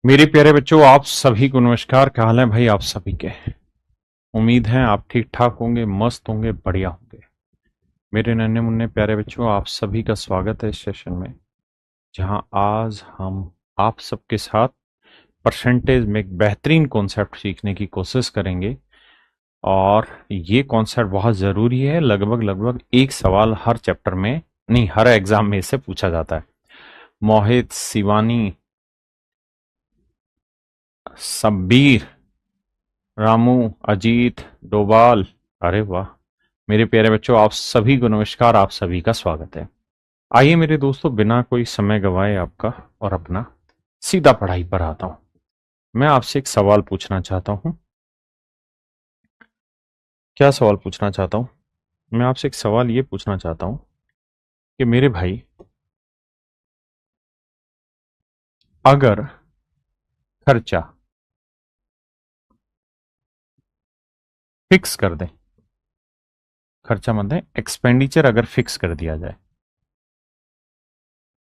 मेरे प्यारे बच्चों, आप सभी को नमस्कार। क्या हाल है भाई आप सभी के? उम्मीद है आप ठीक ठाक होंगे, मस्त होंगे, बढ़िया होंगे। मेरे नन्हे मुन्ने प्यारे बच्चों, आप सभी का स्वागत है इस सेशन में, जहां आज हम आप सबके साथ परसेंटेज में एक बेहतरीन कॉन्सेप्ट सीखने की कोशिश करेंगे। और ये कॉन्सेप्ट बहुत ज़रूरी है। लगभग लगभग एक सवाल हर चैप्टर में, नहीं हर एग्जाम में इससे पूछा जाता है। मोहित, शिवानी, सब्बीर, रामू, अजीत, डोभाल, अरे वाह! मेरे प्यारे बच्चों, आप सभी को नमस्कार, आप सभी का स्वागत है। आइए मेरे दोस्तों, बिना कोई समय गवाए आपका और अपना सीधा पढ़ाई पर आता हूं। मैं आपसे एक सवाल पूछना चाहता हूं। क्या सवाल पूछना चाहता हूं? मैं आपसे एक सवाल ये पूछना चाहता हूं कि मेरे भाई, अगर खर्चा फिक्स कर दें, खर्चा मतलब एक्सपेंडिचर अगर फिक्स कर दिया जाए,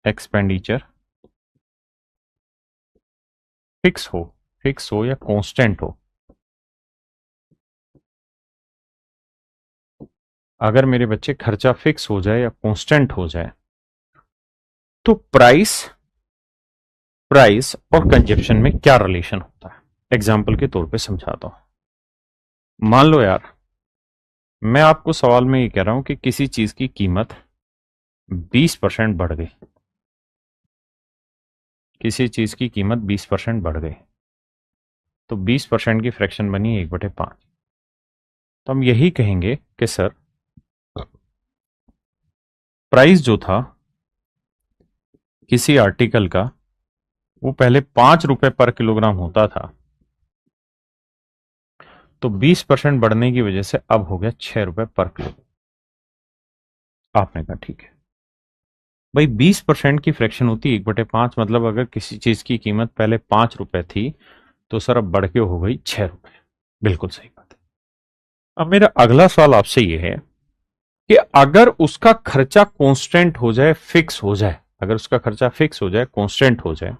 एक्सपेंडिचर फिक्स हो, फिक्स हो या कांस्टेंट हो, अगर मेरे बच्चे खर्चा फिक्स हो जाए या कांस्टेंट हो जाए, तो प्राइस प्राइस और कंजप्शन में क्या रिलेशन होता है? एग्जाम्पल के तौर पे समझाता हूं। मान लो यार, मैं आपको सवाल में ये कह रहा हूं कि किसी चीज की कीमत 20% बढ़ गई, किसी चीज की कीमत 20% बढ़ गई, तो 20% की फ्रैक्शन बनी 1/5। तो हम यही कहेंगे कि सर, प्राइस जो था किसी आर्टिकल का, वो पहले 5 रुपए पर किलोग्राम होता था, तो 20% बढ़ने की वजह से अब हो गया 6 रुपए पर किलो। आपने कहा ठीक है भाई, 20% की फ्रैक्शन होती है 1/5, मतलब अगर किसी चीज की कीमत पहले 5 रुपए थी, तो सर अब बढ़ के हो गई 6 रुपए। बिल्कुल सही बात है। अब मेरा अगला सवाल आपसे यह है कि अगर उसका खर्चा कांस्टेंट हो जाए, फिक्स हो जाए, अगर उसका खर्चा फिक्स हो जाए, कांस्टेंट हो जाए,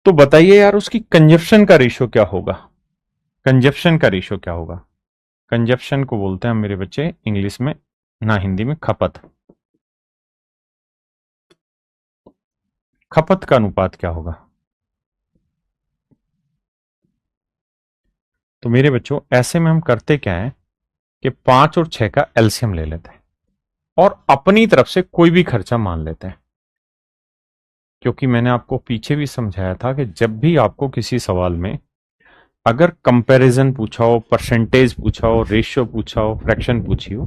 तो बताइए यार उसकी कंजप्शन का रेशियो क्या होगा? कंजप्शन का रेशियो क्या होगा? कंजप्शन को बोलते हैं मेरे बच्चे इंग्लिश में, ना हिंदी में, खपत। खपत का अनुपात क्या होगा? तो मेरे बच्चों, ऐसे में हम करते क्या है कि 5 और 6 का एलसीएम ले लेते हैं और अपनी तरफ से कोई भी खर्चा मान लेते हैं। क्योंकि मैंने आपको पीछे भी समझाया था कि जब भी आपको किसी सवाल में अगर कंपैरिजन पूछा हो, परसेंटेज पूछा हो, रेशियो पूछा हो, फ्रैक्शन पूछी हो,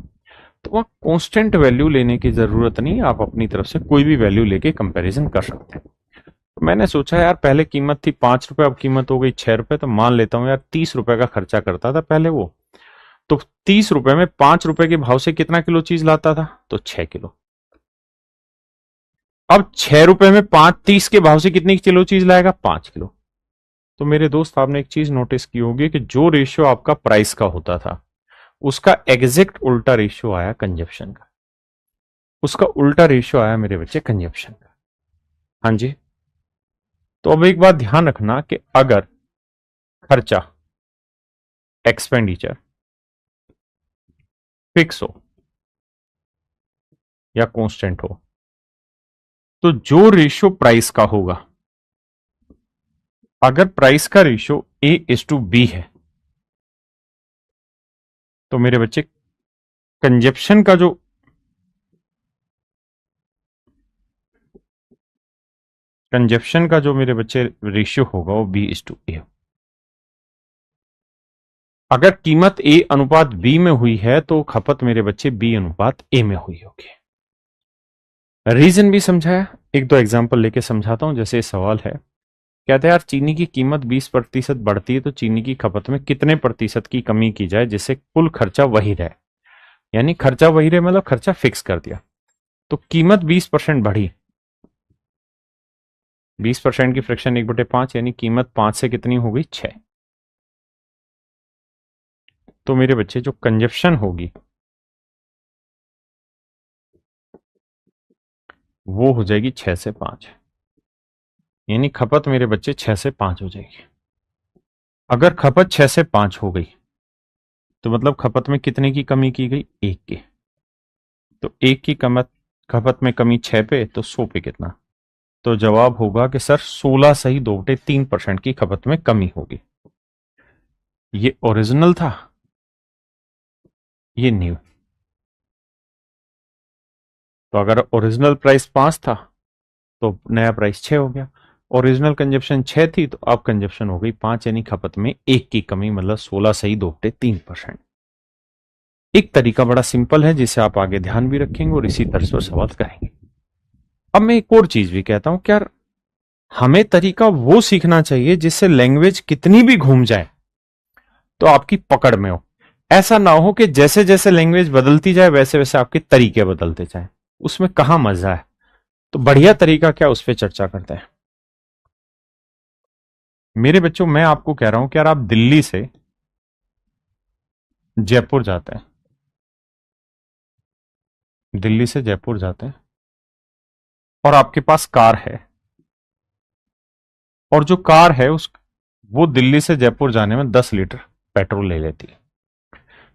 तो वहां कांस्टेंट वैल्यू लेने की जरूरत नहीं, आप अपनी तरफ से कोई भी वैल्यू लेके कंपैरिजन कर सकते हैं। तो मैंने सोचा यार, पहले कीमत थी 5 रुपए, अब कीमत हो गई 6 रुपए, तो मान लेता हूं यार 30 रुपए का खर्चा करता था पहले वो, तो 30 रुपए में 5 रुपए के भाव से कितना किलो चीज लाता था? तो 6 किलो। अब 6 रुपए में 30 के भाव से कितनी किलो चीज लाएगा? 5 किलो। तो मेरे दोस्त, आपने एक चीज नोटिस की होगी कि जो रेशियो आपका प्राइस का होता था, उसका एग्जैक्ट उल्टा रेशियो आया कंजप्शन का, उसका उल्टा रेशियो आया मेरे बच्चे कंजप्शन का। हाँ जी। तो अब एक बात ध्यान रखना कि अगर खर्चा, एक्सपेंडिचर फिक्स हो या कांस्टेंट हो, तो जो रेशियो प्राइस का होगा, अगर प्राइस का रेशियो A:B है, तो मेरे बच्चे कंजप्शन का जो मेरे बच्चे रेशियो होगा वो B:A। अगर कीमत A:B में हुई है, तो खपत मेरे बच्चे B:A में हुई होगी। रीजन भी समझाया, एक दो एग्जांपल लेके समझाता हूं। जैसे सवाल है, कहते हैं यार, चीनी की कीमत 20% बढ़ती है, तो चीनी की खपत में कितने प्रतिशत की कमी की जाए जिससे कुल खर्चा वही रहे? यानी खर्चा वही रहे मतलब खर्चा फिक्स कर दिया, तो कीमत 20% बढ़ी, 20% की फ्रैक्शन 1/5, यानी कीमत 5 से कितनी हो गई? 6। तो मेरे बच्चे जो कंजप्शन होगी वो हो जाएगी 6 से 5। यानी खपत मेरे बच्चे 6 से 5 हो जाएगी। अगर खपत 6 से 5 हो गई तो मतलब खपत में कितने की कमी की गई? 1 की। तो 1 की खपत में कमी 6 पे, तो 100 पे कितना? तो जवाब होगा कि सर 16 सही 2/3% की खपत में कमी होगी। ये ओरिजिनल था, ये न्यू। तो अगर ओरिजिनल प्राइस 5 था तो नया प्राइस 6 हो गया। ओरिजिनल कंजप्शन 6 थी तो अब कंजप्शन हो गई 5, यानी खपत में 1 की कमी, मतलब 16 सही 2/3%। एक तरीका बड़ा सिंपल है जिसे आप आगे ध्यान भी रखेंगे और इसी तरह से सवाल करेंगे। अब मैं एक और चीज भी कहता हूं कि यार हमें तरीका वो सीखना चाहिए जिससे लैंग्वेज कितनी भी घूम जाए तो आपकी पकड़ में हो। ऐसा ना हो कि जैसे जैसे लैंग्वेज बदलती जाए वैसे वैसे आपके तरीके बदलते जाए, उसमें कहां मजा है। तो बढ़िया तरीका क्या, उस पर चर्चा करते हैं। मेरे बच्चों, मैं आपको कह रहा हूं कि यार आप दिल्ली से जयपुर जाते हैं, दिल्ली से जयपुर जाते हैं और आपके पास कार है, और जो कार है वो दिल्ली से जयपुर जाने में 10 लीटर पेट्रोल ले लेती है।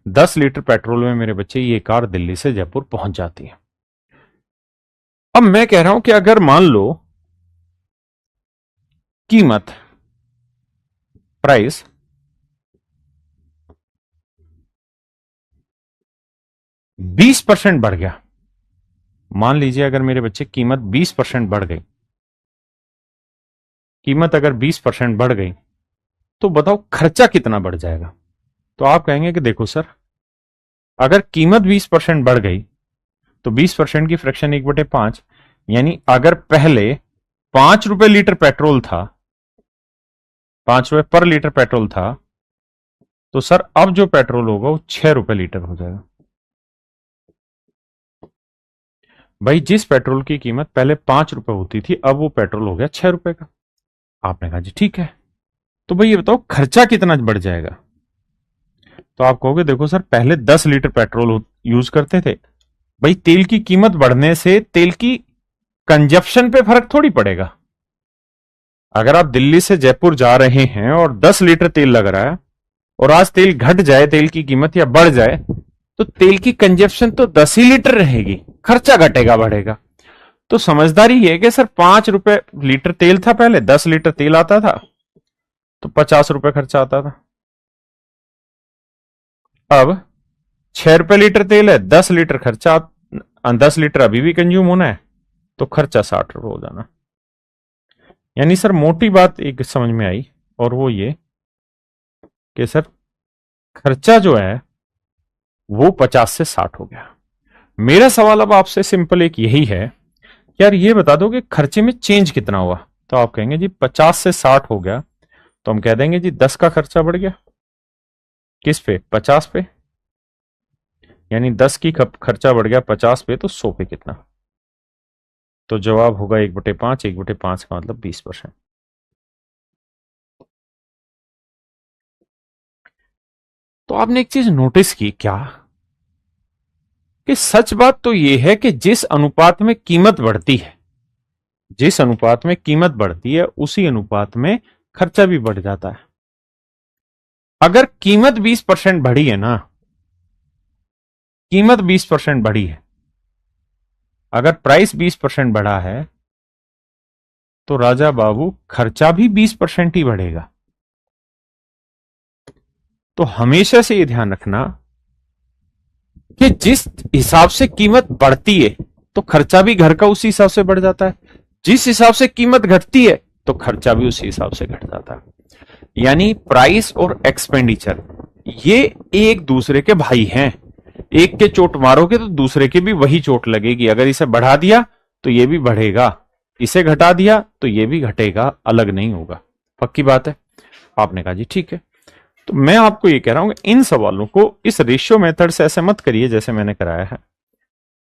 10 लीटर पेट्रोल में मेरे बच्चे ये कार दिल्ली से जयपुर पहुंच जाती है। अब मैं कह रहा हूं कि अगर मान लो कीमत, प्राइस 20% बढ़ गया, मान लीजिए अगर मेरे बच्चे कीमत 20% बढ़ गई, कीमत अगर 20% बढ़ गई तो बताओ खर्चा कितना बढ़ जाएगा। तो आप कहेंगे कि देखो सर, अगर कीमत 20% बढ़ गई तो 20% की फ्रैक्शन 1/5, यानी अगर पहले 5 रुपए लीटर पेट्रोल था, 5 रुपए पर लीटर पेट्रोल था, तो सर अब जो पेट्रोल होगा वो 6 रुपए लीटर हो जाएगा। भाई जिस पेट्रोल की कीमत पहले 5 रुपए होती थी अब वो पेट्रोल हो गया 6 रुपए का। आपने कहा जी ठीक है, तो भाई ये बताओ खर्चा कितना बढ़ जाएगा। तो आप कहोगे देखो सर, पहले 10 लीटर पेट्रोल यूज करते थे, भाई तेल की कीमत बढ़ने से तेल की कंजप्शन पे फर्क थोड़ी पड़ेगा। अगर आप दिल्ली से जयपुर जा रहे हैं और 10 लीटर तेल लग रहा है और आज तेल घट जाए, तेल की कीमत या बढ़ जाए, तो तेल की कंजप्शन तो 10 ही लीटर रहेगी, खर्चा घटेगा बढ़ेगा। तो समझदारी ये है कि सर 5 रुपए लीटर तेल था, पहले 10 लीटर तेल आता था तो 50 रुपए खर्चा आता था। अब 6 रुपए लीटर तेल है, 10 लीटर खर्चा, 10 लीटर अभी भी कंज्यूम होना है, तो खर्चा 60 रुपए हो जाना। यानी सर मोटी बात एक समझ में आई, और वो ये कि सर खर्चा जो है वो 50 से 60 हो गया। मेरा सवाल अब आपसे सिंपल एक यही है, यार ये बता दो कि खर्चे में चेंज कितना हुआ। तो आप कहेंगे जी 50 से 60 हो गया, तो हम कह देंगे जी 10 का खर्चा बढ़ गया। किस पे? 50 पे। यानी 10 की खर्चा बढ़ गया 50 पे, तो 100 पे कितना? तो जवाब होगा 1/5, 1/5 का मतलब 20%। तो आपने एक चीज नोटिस की क्या, कि सच बात तो यह है कि जिस अनुपात में कीमत बढ़ती है, जिस अनुपात में कीमत बढ़ती है उसी अनुपात में खर्चा भी बढ़ जाता है। अगर कीमत 20% बढ़ी है ना, कीमत 20% बढ़ी है, अगर प्राइस 20% बढ़ा है तो राजा बाबू खर्चा भी 20% ही बढ़ेगा। तो हमेशा से यह ध्यान रखना कि जिस हिसाब से कीमत बढ़ती है तो खर्चा भी घर का उसी हिसाब से बढ़ जाता है, जिस हिसाब से कीमत घटती है तो खर्चा भी उसी हिसाब से घट जाता है। यानी प्राइस और एक्सपेंडिचर ये एक दूसरे के भाई हैं। एक के चोट मारोगे तो दूसरे के भी वही चोट लगेगी। अगर इसे बढ़ा दिया तो ये भी बढ़ेगा, इसे घटा दिया तो ये भी घटेगा, अलग नहीं होगा। पक्की बात है? आपने कहा जी ठीक है। तो मैं आपको ये कह रहा हूं कि इन सवालों को इस रेशियो मेथड से ऐसे मत करिए जैसे मैंने कराया है।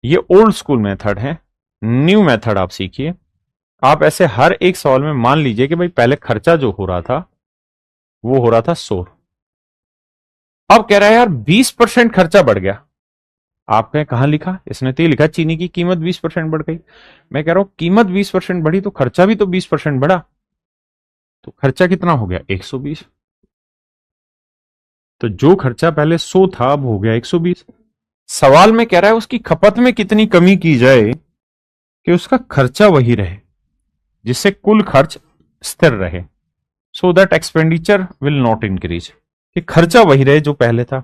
ये ओल्ड स्कूल मेथड है, न्यू मेथड आप सीखिए। आप ऐसे हर एक सवाल में मान लीजिए कि भाई पहले खर्चा जो हो रहा था वो हो रहा था 100, अब कह रहा है यार 20% खर्चा बढ़ गया। आपने कहा लिखा, इसने तो ये लिखा चीनी की कीमत 20% बढ़ गई। मैं कह रहा हूं कीमत 20% बढ़ी तो खर्चा भी तो 20% बढ़ा, तो खर्चा कितना हो गया 120। तो जो खर्चा पहले 100 था अब हो गया 120। सवाल में कह रहा है उसकी खपत में कितनी कमी की जाए कि उसका खर्चा वही रहे, जिससे कुल खर्च स्थिर रहे, so that expenditure will not increase, कि खर्चा वही रहे जो पहले था।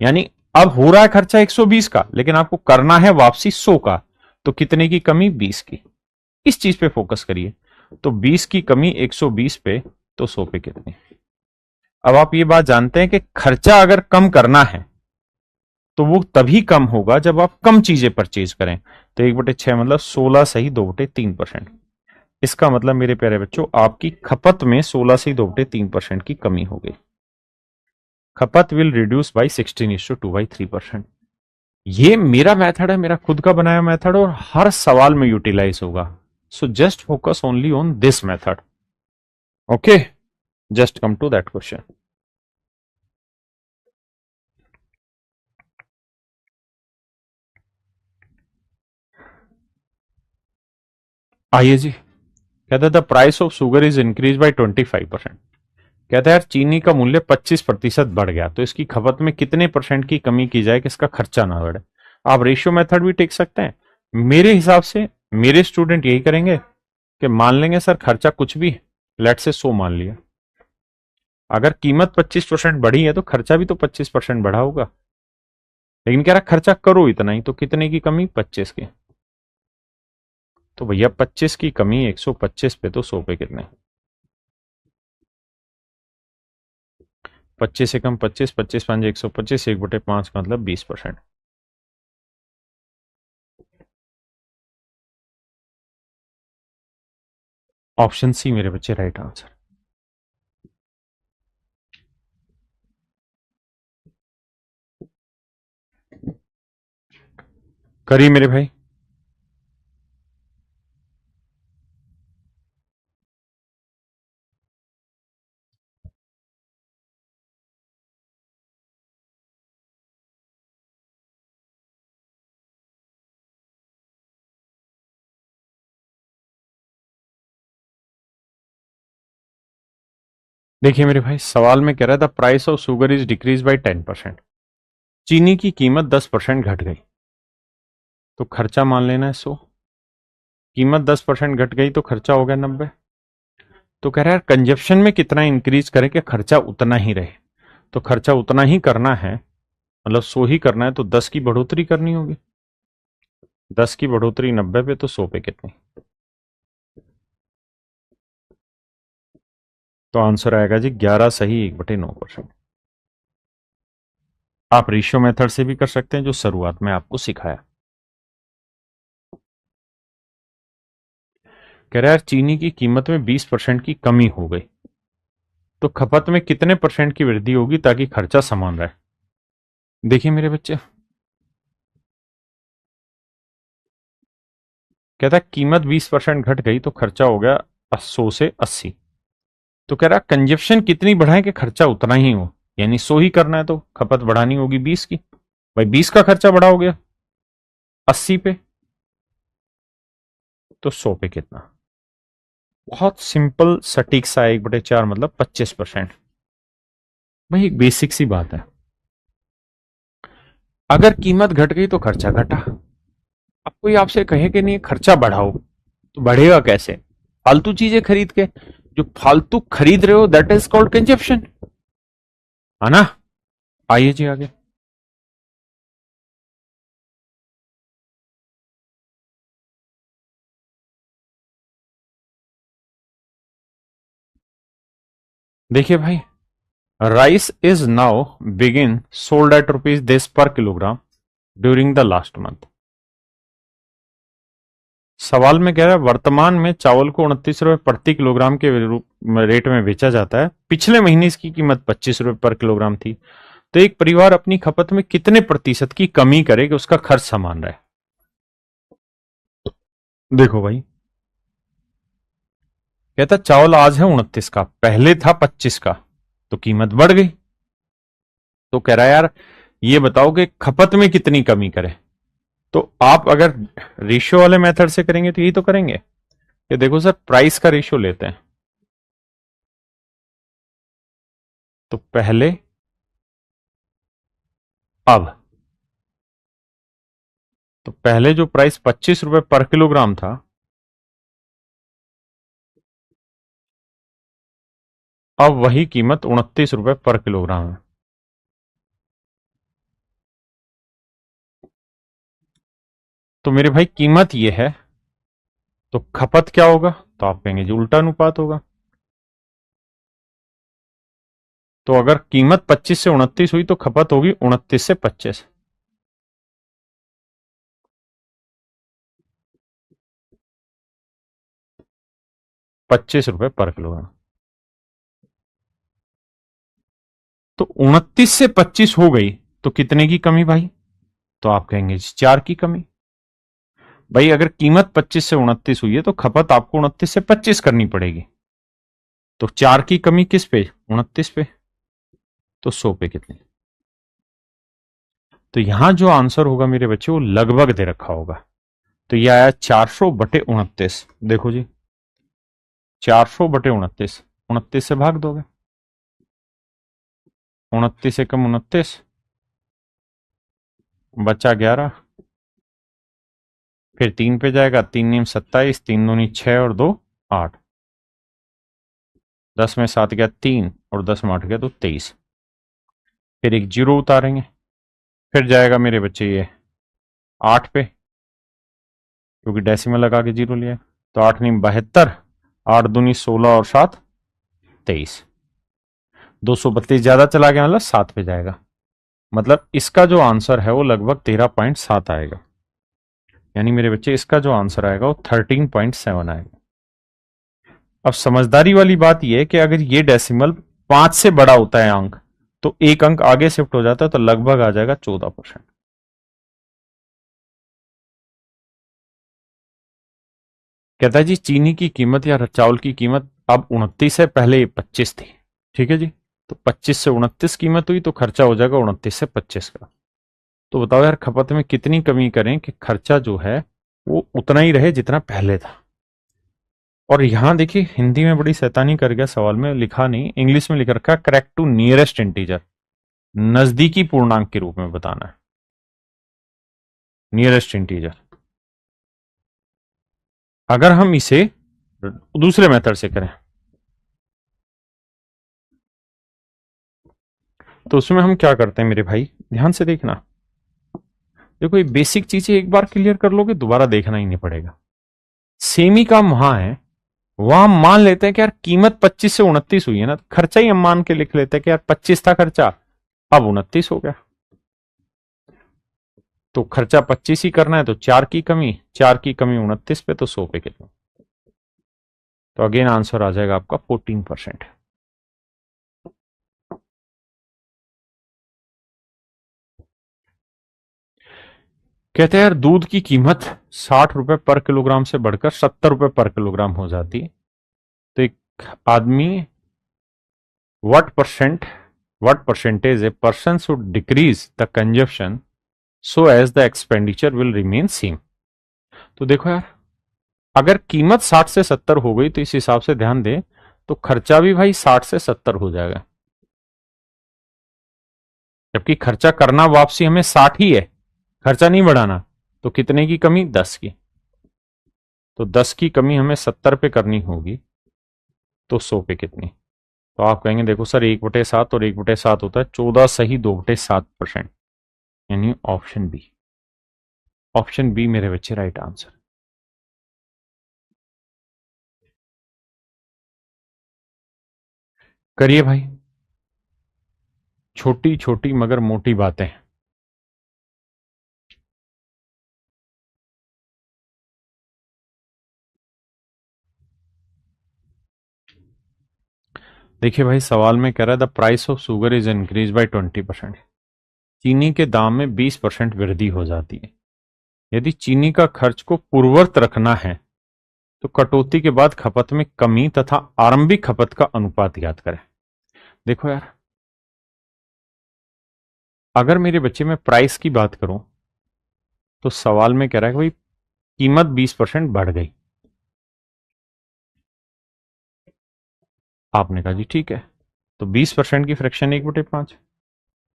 यानी अब हो रहा है खर्चा 120 का, लेकिन आपको करना है वापसी 100 का, तो कितने की कमी 20 की। इस चीज पे फोकस करिए। तो 20 की कमी 120 पे, तो 100 पे कितनी। अब आप ये बात जानते हैं कि खर्चा अगर कम करना है तो वो तभी कम होगा जब आप कम चीजें परचेज करें। तो 1/6 मतलब 16 सही 2/3%। इसका मतलब मेरे प्यारे बच्चों आपकी खपत में 16 से 2/3% की कमी हो गई। खपत विल रिड्यूस बाई 16:2/3%। ये मेरा मेथड है, मेरा खुद का बनाया मेथड, और हर सवाल में यूटिलाइज होगा। So just focus only on this method. Okay, just come to that question. आइए जी, कहता है the price of sugar is increase by 25%। कहता है यार चीनी का मूल्य 25% बढ़ गया, तो इसकी खपत में कितने परसेंट की कमी की जाए कि इसका खर्चा ना बढ़े। आप रेशियो मेथड भी टेक सकते हैं। मेरे हिसाब से मेरे स्टूडेंट यही करेंगे कि मान लेंगे सर खर्चा कुछ भी, लेट से 100 मान लिया। अगर कीमत 25% बढ़ी है तो खर्चा भी तो 25% बढ़ा होगा, लेकिन कह रहा खर्चा करो इतना ही, तो कितने की कमी 25 की। तो भैया 25 की कमी 125 पे, तो 100 पे कितने। 25 से कम 25, 25 5 125, 1/5 का मतलब 20%। ऑप्शन सी मेरे बच्चे राइट आंसर। करिए मेरे भाई। देखिए मेरे भाई, सवाल में कह रहा था price of sugar is decrease by 10%। चीनी की कीमत 10% घट गई, तो खर्चा मान लेना है 100। कीमत 10% घट गई तो खर्चा हो गया 90। तो कह रहा है कंजप्शन में कितना इंक्रीज करें कि खर्चा उतना ही रहे। तो खर्चा उतना ही करना है, मतलब 100 ही करना है, तो 10 की बढ़ोतरी करनी होगी। 10 की बढ़ोतरी 90 पे, तो 100 पे कितनी। तो आंसर आएगा जी 11 सही 1/9%। आप रेशियो मेथड से भी कर सकते हैं जो शुरुआत में आपको सिखाया। कह रहा है चीनी की कीमत में 20% की कमी हो गई, तो खपत में कितने परसेंट की वृद्धि होगी ताकि खर्चा समान रहे। देखिए मेरे बच्चे, कहता है कीमत 20% घट गई तो खर्चा हो गया 100 से 80। तो कह रहा है कंजप्शन कितनी बढ़ाएं कि खर्चा उतना ही हो, यानी 100 ही करना है तो खपत बढ़ानी होगी 20 की। भाई 20 का खर्चा बढ़ा हो गया 80 पे, तो 100 पे कितना। बहुत सिंपल सटीक सा 1/4 मतलब 25%। भाई एक बेसिक सी बात है, अगर कीमत घट गई तो खर्चा घटा। अब कोई आपसे कहे कि नहीं खर्चा बढ़ाओ, तो बढ़ेगा कैसे। फालतू चीजें खरीद के, जो फालतू खरीद रहे हो दैट इज कॉल्ड कंजप्शन, है ना। आइए जी आगे। देखिए भाई, rice is now begin sold at ₹this पर kilogram during the last month. सवाल में कह रहा है वर्तमान में चावल को 29 रुपए प्रति किलोग्राम के रेट में बेचा जाता है, पिछले महीने इसकी कीमत 25 रुपए पर किलोग्राम थी। तो एक परिवार अपनी खपत में कितने प्रतिशत की कमी करे कि उसका खर्च समान रहे। देखो भाई, कहता चावल आज है 29 का, पहले था 25 का, तो कीमत बढ़ गई। तो कह रहा है यार ये बताओ कि खपत में कितनी कमी करें। तो आप अगर रेशियो वाले मेथड से करेंगे तो यही तो करेंगे कि देखो सर प्राइस का रेशियो लेते हैं। तो पहले अब तो पहले जो प्राइस 25 रुपए पर किलोग्राम था, अब वही कीमत 29 रुपए पर किलोग्राम है। तो मेरे भाई कीमत ये है, तो खपत क्या होगा? तो आप कहेंगे जी उल्टा अनुपात होगा। तो अगर कीमत 25 से 29 हुई तो खपत होगी 29 से 25। ₹25 पर किलोग्राम। तो 29 से 25 हो गई तो कितने की कमी भाई? तो आप कहेंगे 4 की कमी। भाई अगर कीमत 25 से 29 हुई है तो खपत आपको 29 से 25 करनी पड़ेगी। तो 4 की कमी किस पे? 29 पे। तो 100 पे कितनी? तो यहां जो आंसर होगा मेरे बच्चे वो लगभग दे रखा होगा। तो ये आया 400/29। देखो जी 400/29, 29 से भाग दोगे, 29 से कम 29, बचा 11। फिर 3 पे जाएगा, 3×9 = 27, 3×2 = 6 और 2 8। 10 में 7 गया 3 और 10 में 8 गया तो 23। फिर एक जीरो उतारेंगे, फिर जाएगा मेरे बच्चे ये 8 पे, क्योंकि डेसिमल लगा के जीरो लिया। तो 8×9 = 72, 8×2 = 16 और 7 23। 232 ज्यादा चला गया, मतलब 7 पे जाएगा। मतलब इसका जो आंसर है वो लगभग 13.7 आएगा। यानी मेरे बच्चे इसका जो आंसर आएगा वो 13.7 आएगा। अब समझदारी वाली बात यह है कि अगर ये डेसिमल 5 से बड़ा होता है अंक, तो एक अंक आगे शिफ्ट हो जाता है, तो लगभग आ जाएगा 14%। कहता है जी चीनी की कीमत या चावल की कीमत अब 29 है, पहले ये 25 थी। ठीक है जी। तो 25 से 29 कीमत हुई तो खर्चा हो जाएगा 29 से 25 का। तो बताओ यार खपत में कितनी कमी करें कि खर्चा जो है वो उतना ही रहे जितना पहले था। और यहां देखिए हिंदी में बड़ी शैतानी कर गया, सवाल में लिखा नहीं, इंग्लिश में लिख रखा करेक्ट टू नियरेस्ट इंटीजर, नजदीकी पूर्णांक के रूप में बताना है, नियरेस्ट इंटीजर। अगर हम इसे दूसरे मेथड से करें तो उसमें हम क्या करते हैं मेरे भाई, ध्यान से देखना। देखो ये बेसिक चीजें एक बार क्लियर कर लोगे दोबारा देखना ही नहीं पड़ेगा। सेम ही काम वहां है, वहां हम मान लेते हैं कि यार कीमत 25 से 29 हुई है ना, खर्चा ही हम मान के लिख लेते हैं कि यार 25 था खर्चा, अब 29 हो गया। तो खर्चा 25 ही करना है तो 4 की कमी, 4 की कमी 29 पे, तो 100 पे कितना? तो अगेन आंसर आ जाएगा आपका 14%। कहते हैं यार दूध की कीमत 60 रुपए पर किलोग्राम से बढ़कर 70 रुपए पर किलोग्राम हो जाती है, तो एक आदमी what percentage a person should decrease the consumption so as the expenditure will remain same। तो देखो यार अगर कीमत 60 से 70 हो गई तो इस हिसाब से ध्यान दें तो खर्चा भी भाई 60 से 70 हो जाएगा, जबकि खर्चा करना वापसी हमें 60 ही है, खर्चा नहीं बढ़ाना। तो कितने की कमी? 10 की। तो 10 की कमी हमें 70 पे करनी होगी, तो 100 पे कितनी? तो आप कहेंगे देखो सर 1/7 और 1/7 होता है 14 सही 2/7%, यानी ऑप्शन बी। ऑप्शन बी मेरे बच्चे राइट आंसर। करिए भाई, छोटी छोटी मगर मोटी बातें। देखिए भाई सवाल में कह रहा है the price of sugar is increase by 20%। चीनी के दाम में 20% वृद्धि हो जाती है। यदि चीनी का खर्च को पूर्ववत रखना है तो कटौती के बाद खपत में कमी तथा आरंभिक खपत का अनुपात याद करें। देखो यार अगर मेरे बच्चे में प्राइस की बात करूं तो सवाल में कह रहा है कि भाई कीमत 20% बढ़ गई। आपने कहा जी ठीक है, तो 20% की फ्रैक्शन 1/5,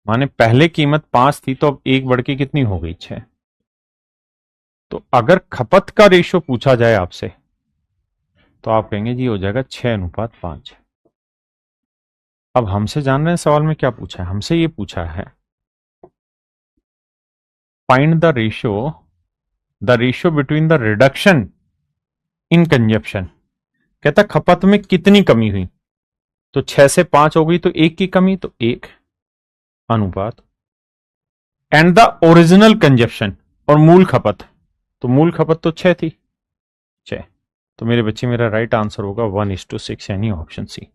माने पहले कीमत 5 थी तो अब 1 बढ़ के कितनी हो गई, 6। तो अगर खपत का रेशो पूछा जाए आपसे तो आप कहेंगे जी हो जाएगा 6:5। अब हमसे जान रहे हैं सवाल में क्या पूछा है, हमसे ये पूछा है find the ratio between the reduction in consumption. कहता खपत में कितनी कमी हुई, तो 6 से 5 हो गई तो 1 की कमी, तो 1 अनुपात एंड द ओरिजिनल कंजप्शन, और मूल खपत, तो मूल खपत तो 6 थी, 6। तो मेरे बच्चे मेरा राइट आंसर होगा 1:6, यानी ऑप्शन सी।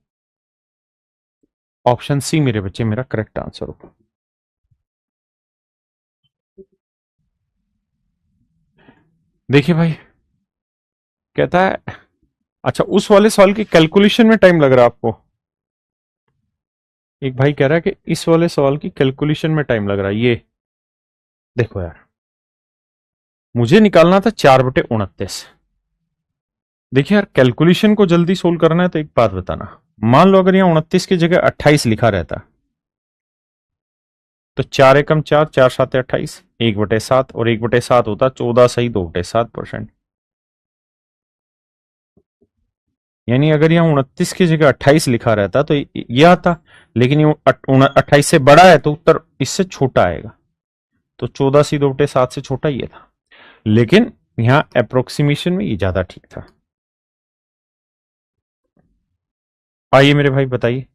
ऑप्शन सी मेरे बच्चे मेरा करेक्ट आंसर होगा। देखिए भाई, कहता है अच्छा उस वाले सवाल की कैलकुलेशन में टाइम लग रहा है आपको। एक भाई कह रहा है कि इस वाले सवाल की कैलकुलेशन में टाइम लग रहा है। ये देखो यार, मुझे निकालना था 4/29। देखिए यार, कैलकुलेशन को जल्दी सोल्व करना है तो एक बात बताना, मान लो अगर यहां 29 की जगह 28 लिखा रहता तो 4 एकम 4, 4 7 28, 1/7, और 1/7 होता 14 सही 2/7%। यानी अगर यहाँ 29 की जगह 28 लिखा रहता तो यह आता, लेकिन ये 28 से बड़ा है तो उत्तर इससे छोटा आएगा, तो 14 सी 2/7 से छोटा ये था, लेकिन यहां अप्रोक्सीमेशन में ये ज्यादा ठीक था। आइए मेरे भाई बताइए,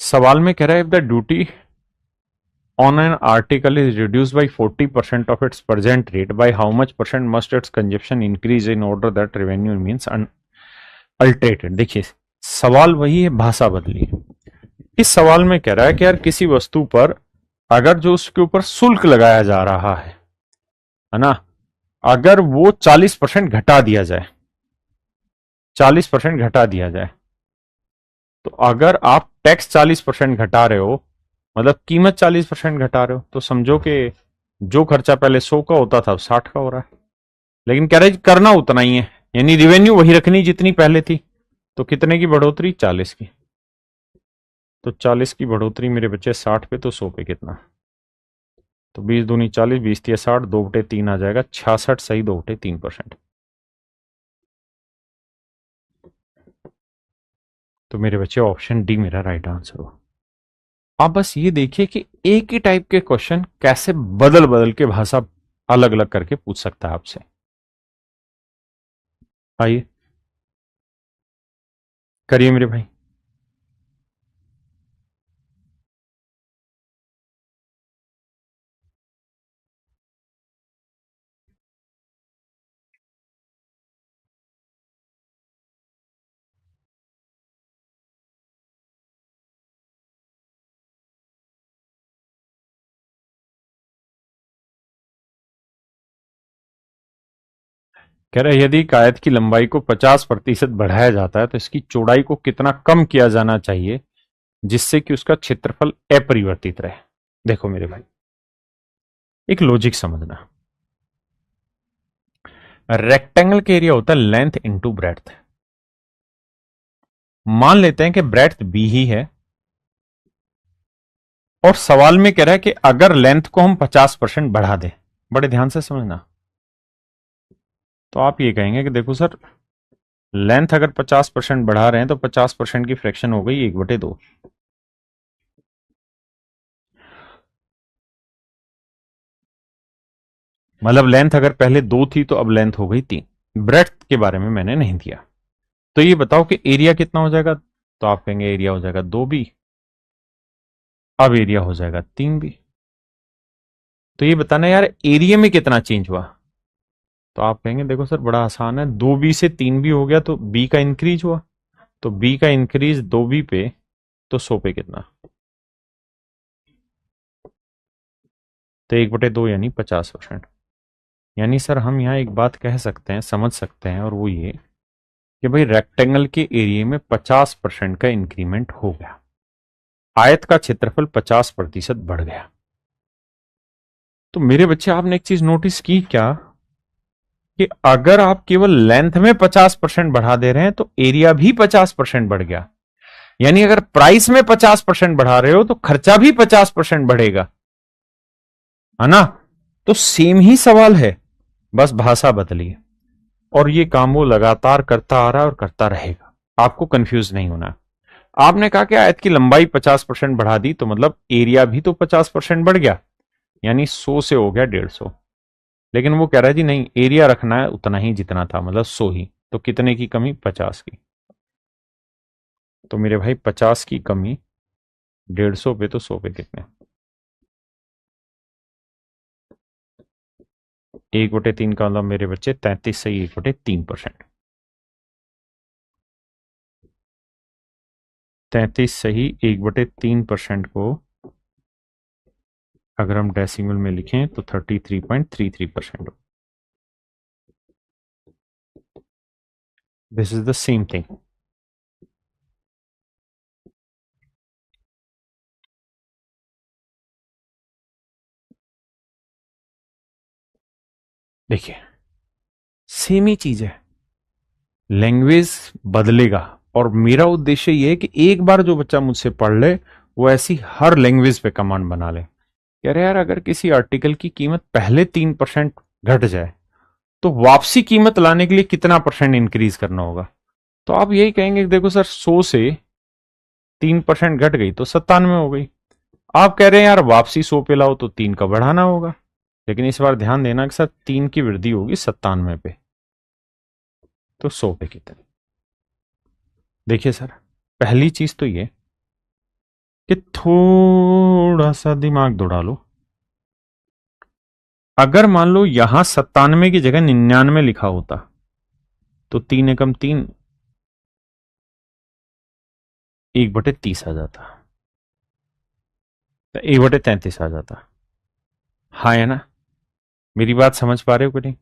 सवाल में कह रहा है if the duty on an article is reduced by 40% of its present rate, by how much percent must its consumption increase in order that revenue remains unalterated। देखिए सवाल वही है, भाषा बदली है। इस सवाल में कह रहा है कि यार किसी वस्तु पर अगर जो उसके ऊपर शुल्क लगाया जा रहा है ना, अगर वो 40% घटा दिया जाए, 40% घटा दिया जाए, तो अगर आप टैक्स 40% घटा रहे हो, मतलब कीमत 40% घटा रहे हो, तो समझो कि जो खर्चा पहले 100 का होता था 60 का हो रहा है, लेकिन कह रहे करना उतना ही है, यानी रिवेन्यू वही रखनी जितनी पहले थी। तो कितने की बढ़ोतरी, 40 की। तो 40 की बढ़ोतरी मेरे बच्चे 60 पे, तो 100 पे कितना, तो 20 दूनी 40, 20 तिया 60, 2/3 आ जाएगा 66 सही 2/3%। तो मेरे बच्चे ऑप्शन डी मेरा राइट आंसर हो। आप बस ये देखिए कि एक ही टाइप के क्वेश्चन कैसे बदल बदल के भाषा अलग अलग करके पूछ सकता है आपसे। आइए करिए मेरे भाई। कह रहा है यदि एक आयत की लंबाई को 50% बढ़ाया जाता है तो इसकी चौड़ाई को कितना कम किया जाना चाहिए जिससे कि उसका क्षेत्रफल अपरिवर्तित रहे। देखो मेरे भाई, एक लॉजिक समझना, रेक्टेंगल का एरिया होता है लेंथ इंटू ब्रेड्थ। मान लेते हैं कि ब्रेड्थ बी ही है, और सवाल में कह रहा है कि अगर लेंथ को हम 50% बढ़ा दें, बड़े ध्यान से समझना, तो आप ये कहेंगे कि देखो सर, लेंथ अगर 50% बढ़ा रहे हैं तो 50% की फ्रैक्शन हो गई 1/2। मतलब लेंथ अगर पहले 2 थी तो अब लेंथ हो गई 3। ब्रेड्थ के बारे में मैंने नहीं दिया। तो ये बताओ कि एरिया कितना हो जाएगा, तो आप कहेंगे एरिया हो जाएगा 2b, अब एरिया हो जाएगा 3b। तो ये बताना यार एरिया में कितना चेंज हुआ, तो आप कहेंगे देखो सर बड़ा आसान है, 2b से 3b हो गया तो b का इंक्रीज हुआ, तो b का इंक्रीज 2b पे, तो 100 पे कितना, तो 1/2 यानी 50%। यानी सर हम यहाँ एक बात कह सकते हैं, समझ सकते हैं, और वो ये कि भाई रेक्टेंगल के एरिया में 50% का इंक्रीमेंट हो गया। आयत का क्षेत्रफल 50% बढ़ गया। तो मेरे बच्चे आपने एक चीज नोटिस की क्या कि अगर आप केवल लेंथ में 50% बढ़ा दे रहे हैं तो एरिया भी 50% बढ़ गया। यानी अगर प्राइस में 50% बढ़ा रहे हो तो खर्चा भी 50% बढ़ेगा, है ना। तो सेम ही सवाल है, बस भाषा बदली है। और ये काम वो लगातार करता आ रहा है और करता रहेगा, आपको कंफ्यूज नहीं होना। आपने कहा कि आयत की लंबाई 50% बढ़ा दी तो मतलब एरिया भी तो 50% बढ़ गया, यानी 100 से हो गया 150। लेकिन वो कह रहा है जी नहीं, एरिया रखना है उतना ही जितना था, मतलब 100 ही। तो कितने की कमी? 50 की। तो मेरे भाई 50 की कमी 150 पे तो 100 पे कितने? 1/3 का मतलब मेरे बच्चे 33 सही 1/3%। 33 सही 1/3% को अगर हम डेसिमल में लिखें तो 33.33%। This is the same thing. देखिए सेम ही चीज है, लैंग्वेज बदलेगा। और मेरा उद्देश्य यह है कि एक बार जो बच्चा मुझसे पढ़ ले वो ऐसी हर लैंग्वेज पे कमांड बना ले। कह रहे यार अगर किसी आर्टिकल की कीमत पहले 3% घट जाए तो वापसी कीमत लाने के लिए कितना परसेंट इंक्रीज करना होगा? तो आप यही कहेंगे कि देखो सर 100 से 3% घट गई तो 97 हो गई। आप कह रहे हैं यार वापसी 100 पे लाओ तो 3 का बढ़ाना होगा। लेकिन इस बार ध्यान देना कि सर 3 की वृद्धि होगी 97 पे, तो 100 पे कितने? देखिए सर, पहली चीज तो ये कि थोड़ा सा दिमाग दौड़ा लो। अगर मान लो यहां 97 की जगह 99 लिखा होता तो 3 एकम 3, 1/30 आ जाता, 1/33 आ जाता। हाँ है ना, मेरी बात समझ पा रहे हो कि नहीं?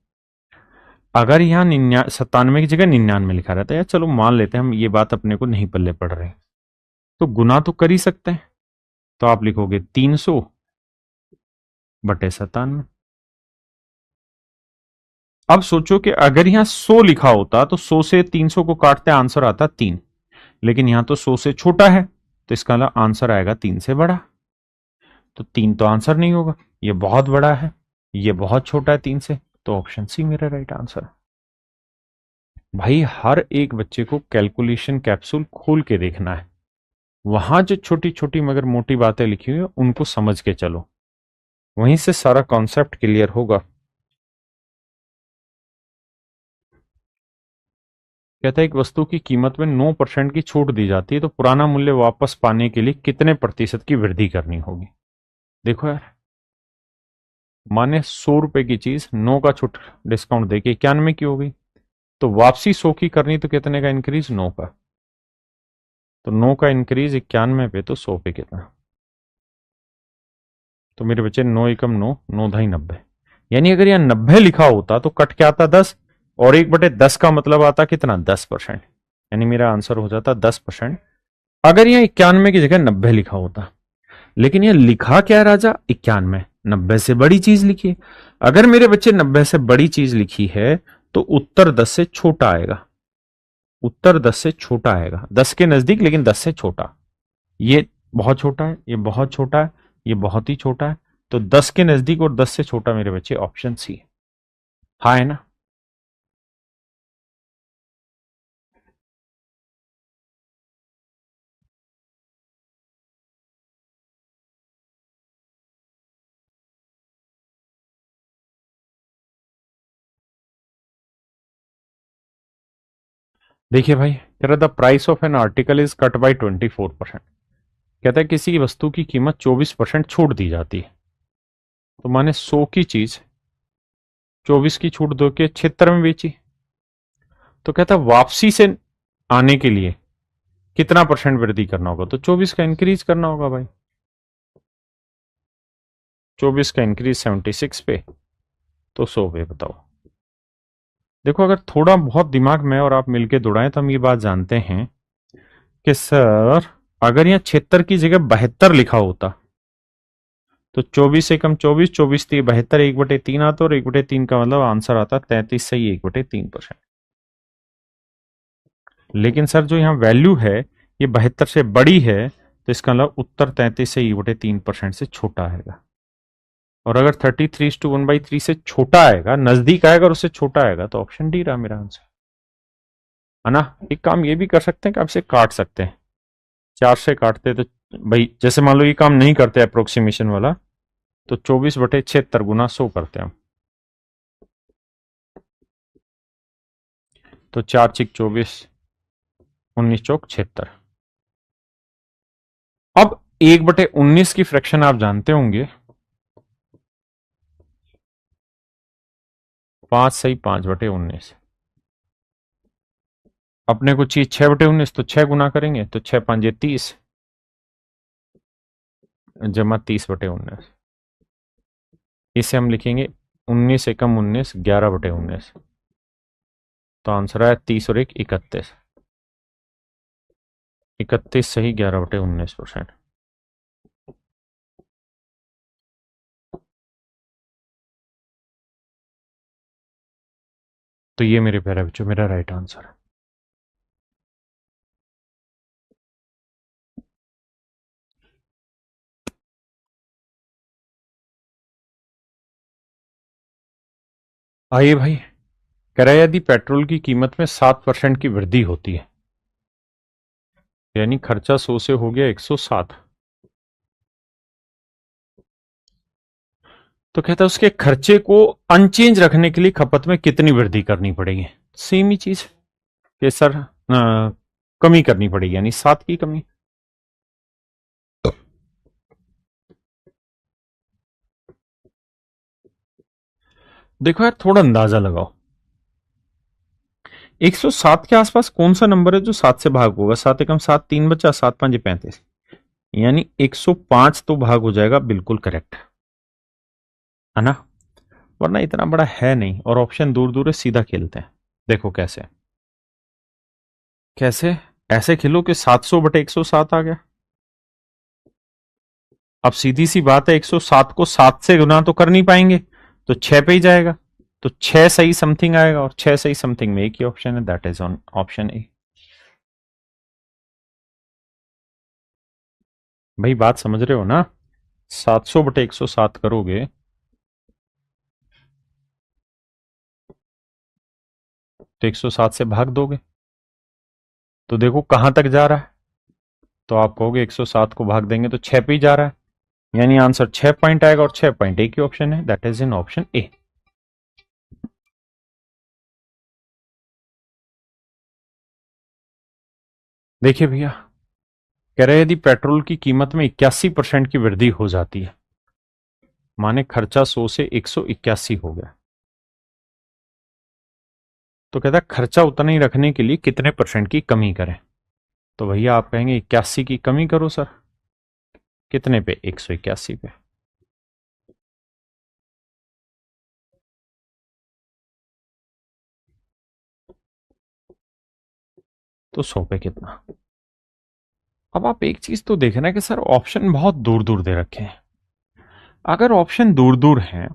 अगर यहाँ 97 की जगह 99 लिखा रहता है, या चलो मान लेते हैं हम ये बात अपने को नहीं पल्ले पड़ रहे, तो गुना तो कर ही सकते हैं। तो आप लिखोगे 300/97। अब सोचो कि अगर यहां 100 लिखा होता तो 100 से 300 को काटते आंसर आता 3। लेकिन यहां तो 100 से छोटा है तो इसका आंसर आएगा 3 से बड़ा। तो 3 तो आंसर नहीं होगा, ये बहुत बड़ा है, ये बहुत छोटा है 3 से। तो ऑप्शन सी मेरा राइट आंसर। भाई हर एक बच्चे को कैलकुलेशन कैप्सूल खोल के देखना है, वहां जो छोटी छोटी मगर मोटी बातें लिखी हुई है उनको समझ के चलो, वहीं से सारा कॉन्सेप्ट क्लियर होगा। कहता है एक वस्तु की कीमत में 9% की छूट दी जाती है तो पुराना मूल्य वापस पाने के लिए कितने प्रतिशत की वृद्धि करनी होगी? देखो यार, माने 100 रुपए की चीज 9 का छूट डिस्काउंट देके 91 की हो गई, तो वापसी 100 की करनी तो कितने का इंक्रीज? 9 का। तो 9 का इंक्रीज 91 पे तो 100 पे कितना? तो मेरे बच्चे 9 एकम 9, 9 ढाई 90। यानी अगर यहाँ 90 लिखा होता तो कट क्या आता? 10। और 1/10 का मतलब आता कितना? 10%। यानी मेरा आंसर हो जाता 10%। अगर यहाँ 91 की जगह 90 लिखा होता, लेकिन ये लिखा क्या है राजा? 91। 90 से बड़ी चीज लिखी है। अगर मेरे बच्चे 90 से बड़ी चीज लिखी है तो उत्तर 10 से छोटा आएगा। उत्तर 10 से छोटा आएगा, 10 के नजदीक लेकिन 10 से छोटा। ये बहुत छोटा है, ये बहुत छोटा है, ये बहुत ही छोटा है। तो 10 के नजदीक और 10 से छोटा मेरे बच्चे ऑप्शन सी है। हाँ है ना। देखिए भाई, कह रहा the price of an article is cut by 24%। कहता है किसी वस्तु की कीमत 24% छूट दी जाती है, तो माने 100 की चीज 24 की छूट दो के 76 में बेची। तो कहता है वापसी से आने के लिए कितना परसेंट वृद्धि करना होगा? तो 24 का इंक्रीज करना होगा भाई। 24 का इंक्रीज 76 पे तो 100 पे। बताओ। देखो अगर थोड़ा बहुत दिमाग में और आप मिलके दौड़ाएं तो हम ये बात जानते हैं कि सर अगर यहाँ 76 की जगह 72 लिखा होता तो 24 से कम 24, 24 3 72, 1/3 आता और 1/3 का मतलब आंसर आता 33 सही 1/3%। लेकिन सर जो यहाँ वैल्यू है ये 72 से बड़ी है, तो इसका मतलब उत्तर 33 से 1/3% से छोटा आएगा। और अगर 33:1/3 से छोटा आएगा, नजदीक आएगा और उससे छोटा आएगा, तो ऑप्शन डी रहा मेरा आंसर, है ना। एक काम ये भी कर सकते हैं कि आप इसे काट सकते हैं, 4 से काटते तो भाई जैसे मान लो ये काम नहीं करते अप्रोक्सीमेशन वाला, तो 24/76 गुना 100 करते हैं हम, तो 4 छिक 24, 19 चौक 76। अब 1/19 की फ्रैक्शन आप जानते होंगे, 5 सही 5/19। अपने को चाहिए 6/19, तो 6 गुना करेंगे तो 6 5 30 जमा 30/19। इसे हम लिखेंगे 19 एकम 19, 11/19। तो आंसर आया 30 और 1 31। 31 सही 11/19%। तो ये मेरे प्यारे बच्चों मेरा राइट आंसर है। आइए भाई, कह रहा है यदि पेट्रोल की कीमत में 7% की वृद्धि होती है, यानी खर्चा 100 से हो गया 107, तो कहता है उसके खर्चे को अनचेंज रखने के लिए खपत में कितनी वृद्धि करनी पड़ेगी। सेम ही चीज कि सर कमी करनी पड़ेगी, यानी 7 की कमी। देखो यार थोड़ा अंदाजा लगाओ, 107 के आसपास कौन सा नंबर है जो 7 से भाग होगा। 7 एकम 7, 3 बचा, 7 5 35, यानी 105 तो भाग हो जाएगा, बिल्कुल करेक्ट है ना। वरना इतना बड़ा है नहीं, और ऑप्शन दूर दूर है, सीधा खेलते हैं। देखो कैसे कैसे, ऐसे खेलो कि 700/107 आ गया। अब सीधी सी बात है, 107 को 7 से गुना तो कर नहीं पाएंगे, तो 6 पे ही जाएगा, तो 6 सही समथिंग आएगा, और 6 सही समथिंग में एक ही ऑप्शन है, that is on option A. भाई बात समझ रहे हो ना, 700/107 करोगे तो 107 से भाग दोगे, तो देखो कहां तक जा रहा है, तो आप कहोगे 107 को भाग देंगे तो 6 पे ही जा रहा है, यानी आंसर 6 पॉइंट आएगा, और 6 पॉइंट एक ही ऑप्शन है, that is in option A. देखिए भैया, कह रहे यदि पेट्रोल की कीमत में 81% की वृद्धि हो जाती है, माने खर्चा 100 से 181 हो गया, तो कहता है खर्चा उतना ही रखने के लिए कितने परसेंट की कमी करें। तो भैया आप कहेंगे 81 की कमी करो सर, कितने पे, 181 पे। तो 100 पे कितना। अब आप एक चीज तो देखना कि सर ऑप्शन बहुत दूर दूर दे रखे हैं। अगर ऑप्शन दूर दूर हैं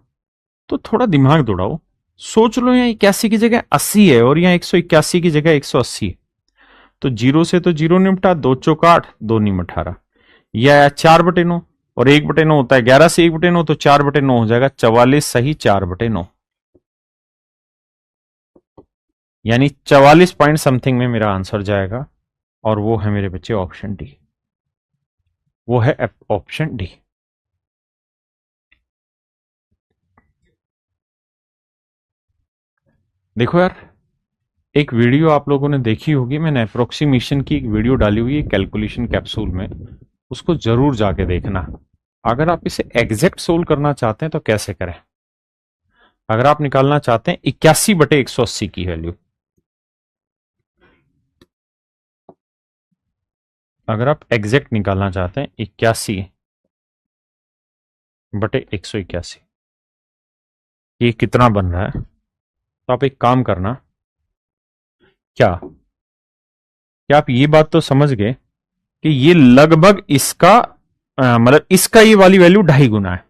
तो थोड़ा दिमाग दौड़ाओ, सोच लो यहाँ 81 की जगह 80 है और यहाँ 181 की जगह 180 है, तो जीरो से तो जीरो निपटा, 2 चौक 8, 2 नीम 18, यह आया 4/9, और 1/9 होता है 11 से 1/9, तो 4/9 हो जाएगा 44 सही 4/9, यानी 44 पॉइंट समथिंग में मेरा आंसर जाएगा, और वो है मेरे बच्चे ऑप्शन डी, वो है ऑप्शन डी। देखो यार, एक वीडियो आप लोगों ने देखी होगी, मैंने अप्रोक्सीमेशन की एक वीडियो डाली हुई है कैलकुलेशन कैप्सूल में, उसको जरूर जाके देखना। अगर आप इसे एग्जैक्ट सोल्व करना चाहते हैं तो कैसे करें। अगर आप निकालना चाहते हैं 81/180 की वैल्यू, अगर आप एग्जैक्ट निकालना चाहते हैं 81/181, ये कितना बन रहा है, तो आप एक काम करना, क्या क्या आप ये बात तो समझ गए कि ये लगभग इसका मतलब इसका ये वाली वैल्यू 2.5 गुना है।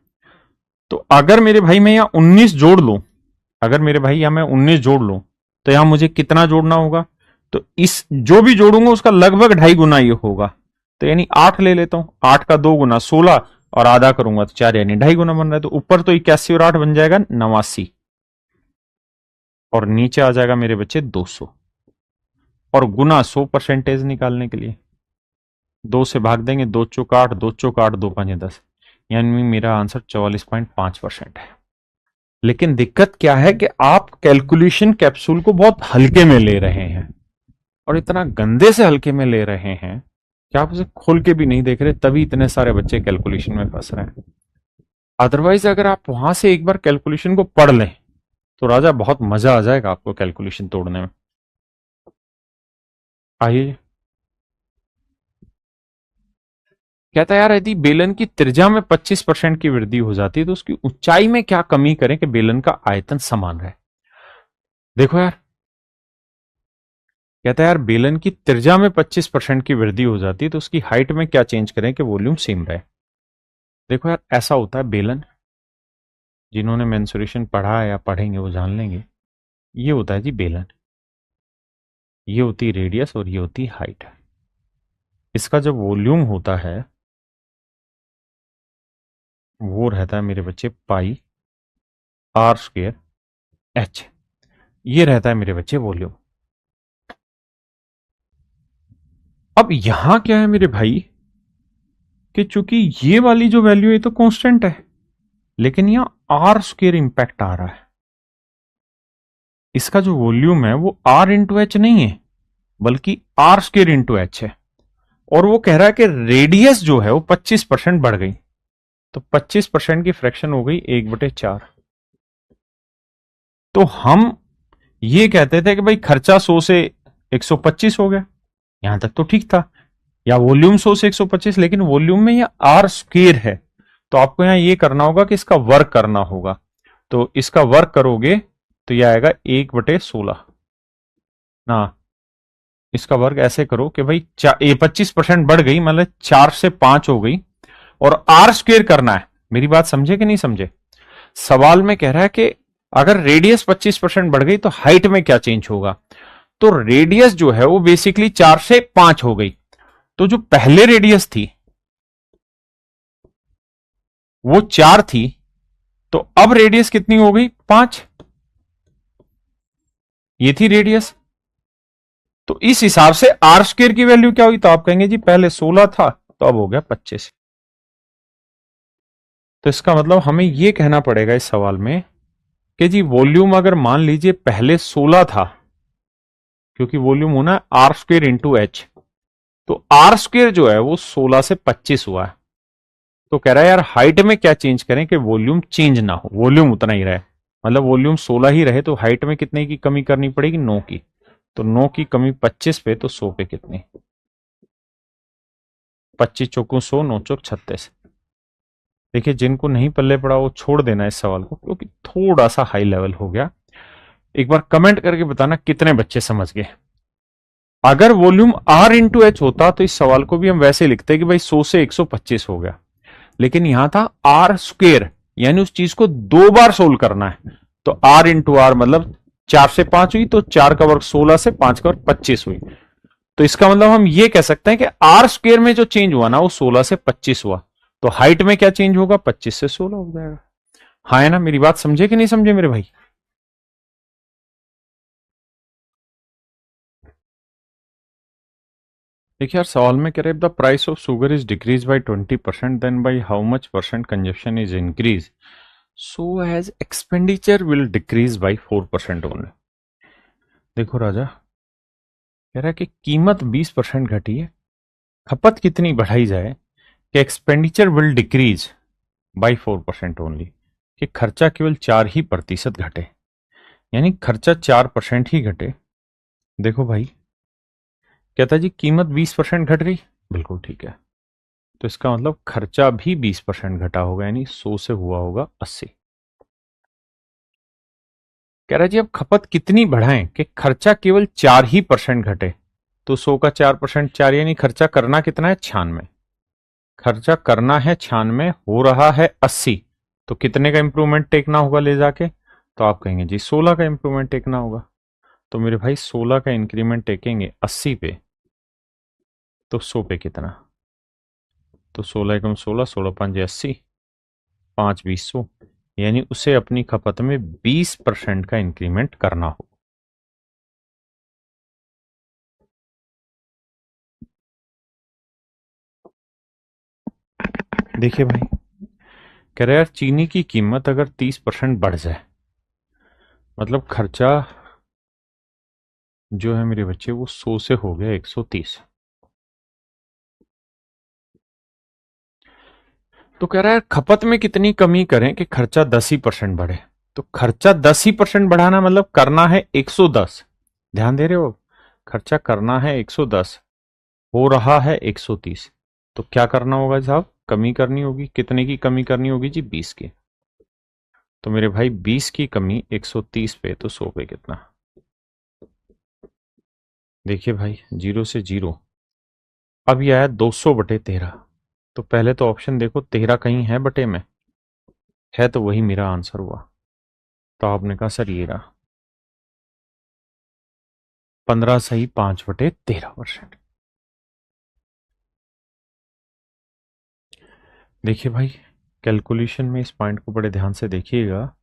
तो अगर मेरे भाई मैं यहां 19 जोड़ लूं, अगर मेरे भाई यहां मैं 19 जोड़ लूं, तो यहां मुझे कितना जोड़ना होगा? तो इस जो भी जोड़ूंगा उसका लगभग 2.5 गुना ये होगा। तो यानी 8 ले लेता हूं, 8 का 2 गुना 16 और आधा करूंगा तो 4, यानी 2.5 गुना बन रहा है। तो ऊपर तो 81 और 8 बन जाएगा 89 और नीचे आ जाएगा मेरे बच्चे 200। और गुना 100% निकालने के लिए 2 से भाग देंगे, 2 चौक 8, 2 चौक 8, 2 5 10, यानी मेरा आंसर 44.5% है। लेकिन दिक्कत क्या है कि आप कैलकुलेशन कैप्सूल को बहुत हल्के में ले रहे हैं, और इतना गंदे से हल्के में ले रहे हैं कि आप उसे खोल के भी नहीं देख रहे, तभी इतने सारे बच्चे कैलकुलेशन में फंस रहे हैं। अदरवाइज अगर आप वहां से एक बार कैलकुलेशन को पढ़ लें तो राजा बहुत मजा आ जाएगा आपको कैलकुलेशन तोड़ने में। आइए, कहता है यार यदि बेलन की त्रिज्या में 25% की वृद्धि हो जाती है तो उसकी ऊंचाई में क्या कमी करें कि बेलन का आयतन समान रहे। देखो यार, कहता है यार बेलन की त्रिज्या में 25% की वृद्धि हो जाती है तो उसकी हाइट में क्या चेंज करें कि वॉल्यूम सेम रहे। देखो यार, ऐसा होता है बेलन, जिन्होंने मेंसुरेशन पढ़ा है या पढ़ेंगे वो जान लेंगे। ये होता है जी बेलन, ये होती रेडियस और ये होती हाइट। इसका जब वॉल्यूम होता है वो रहता है मेरे बच्चे पाई आर स्क्वेयर एच, ये रहता है मेरे बच्चे वॉल्यूम। अब यहां क्या है मेरे भाई कि चूंकि ये वाली जो वैल्यू है तो कांस्टेंट है, लेकिन यहां आर स्क्वेयर इंपैक्ट आ रहा है। इसका जो वॉल्यूम है वो आर इंटू एच नहीं है बल्कि आर स्क्वेयर इंटू एच है, और वो कह रहा है कि रेडियस जो है वो 25% बढ़ गई। तो 25% की फ्रैक्शन हो गई 1/4। तो हम ये कहते थे कि भाई खर्चा 100 से 125 हो गया, यहां तक तो ठीक था, या वॉल्यूम 100 से 125, लेकिन वॉल्यूम में यह आर स्क्वेयर है। तो आपको यहां ये करना होगा कि इसका वर्क करना होगा। तो इसका वर्क करोगे तो यह आएगा 1/16 ना। इसका वर्क ऐसे करो कि भाई 25% बढ़ गई, मतलब 4 से 5 हो गई, और आर स्क्वेयर करना है। मेरी बात समझे कि नहीं समझे? सवाल में कह रहा है कि अगर रेडियस 25% बढ़ गई तो हाइट में क्या चेंज होगा। तो रेडियस जो है वो बेसिकली 4 से 5 हो गई। तो जो पहले रेडियस थी वो 4 थी, तो अब रेडियस कितनी हो गई? 5। ये थी रेडियस। तो इस हिसाब से आर स्क्वेयर की वैल्यू क्या हुई? तो आप कहेंगे जी पहले 16 था तो अब हो गया 25। तो इसका मतलब हमें यह कहना पड़ेगा इस सवाल में कि जी वॉल्यूम अगर मान लीजिए पहले 16 था, क्योंकि वॉल्यूम होना है आर स्क्वेयर इंटू एच, तो आर स्क्वेयर जो है वो 16 से 25 हुआ है। तो कह रहा है यार हाइट में क्या चेंज करें कि वॉल्यूम चेंज ना हो, वॉल्यूम उतना ही रहे। मतलब वॉल्यूम 16 ही रहे तो हाइट में कितने की कमी करनी पड़ेगी? 9 की। तो 9 की कमी 25 पे, तो 100 पे कितनी? 25 चौको 100, 9 चौक 36। देखिए जिनको नहीं पल्ले पड़ा वो छोड़ देना इस सवाल को, क्योंकि थोड़ा सा हाई लेवल हो गया। एक बार कमेंट करके बताना कितने बच्चे समझ गए। अगर वॉल्यूम आर इंटू एच होता तो इस सवाल को भी हम वैसे लिखते कि भाई 100 से 125 हो गया, लेकिन यहां था आर स्क्वेयर, यानी उस चीज को 2 बार सोल्व करना है। तो आर इंटू आर मतलब 4 से 5 हुई, तो 4 का वर्ग 16 से 5 का वर्ग 25 हुई। तो इसका मतलब हम ये कह सकते हैं कि आर स्क्वेयर में जो चेंज हुआ ना वो 16 से 25 हुआ। तो हाइट में क्या चेंज होगा? 25 से 16 हो जाएगा। हाँ है ना? मेरी बात समझे कि नहीं समझे मेरे भाई? देखिए यार, सवाल में कह रहे the price of sugar is decrease by 20%, then by how much percent consumption is increase so as expenditure will decrease by 4% only. देखो राजा, कह रहा है कि कीमत 20% घटी है, खपत कितनी बढ़ाई जाए कि expenditure will decrease by 4% only, कि खर्चा केवल 4% घटे, यानी खर्चा 4% ही घटे। देखो भाई, कहता है जी कीमत 20% घट रही, बिल्कुल ठीक है। तो इसका मतलब खर्चा भी 20% घटा होगा, यानी 100 से हुआ होगा 80। कह रहा है जी अब खपत कितनी बढ़ाएं कि खर्चा केवल 4% घटे। तो 100 का 4%, 4 यानी खर्चा करना कितना है? 96। खर्चा करना है 96, हो रहा है 80, तो कितने का इंप्रूवमेंट टेकना होगा ले जाके? तो आप कहेंगे जी 16 का इंप्रूवमेंट टेकना होगा। तो मेरे भाई 16 का इंक्रीमेंट टेकेंगे 80 पे, तो 100 पे कितना? तो 16 एकम 16, 16 5 80, 5 20 100, यानी उसे अपनी खपत में 20% का इंक्रीमेंट करना हो। देखिए भाई, कह रहे यार चीनी की कीमत अगर 30% बढ़ जाए, मतलब खर्चा जो है मेरे बच्चे वो 100 से हो गया 130। तो कह रहा है खपत में कितनी कमी करें कि खर्चा 10% बढ़े? तो खर्चा 10% बढ़ाना मतलब करना है 110। ध्यान दे रहे हो? खर्चा करना है 110, हो रहा है 130, तो क्या करना होगा साहब? कमी करनी होगी। कितने की कमी करनी होगी जी? 20 की। तो मेरे भाई 20 की कमी 130 पे, तो 100 पे कितना? देखिए भाई, 0 से 0। अब यह आया 200/13। तो पहले तो ऑप्शन देखो 13 कहीं है बटे में? है, तो वही मेरा आंसर हुआ। तो आपने कहा सर ये रहा 15 सही 5/13%। देखिए भाई, कैलकुलेशन में इस पॉइंट को बड़े ध्यान से देखिएगा।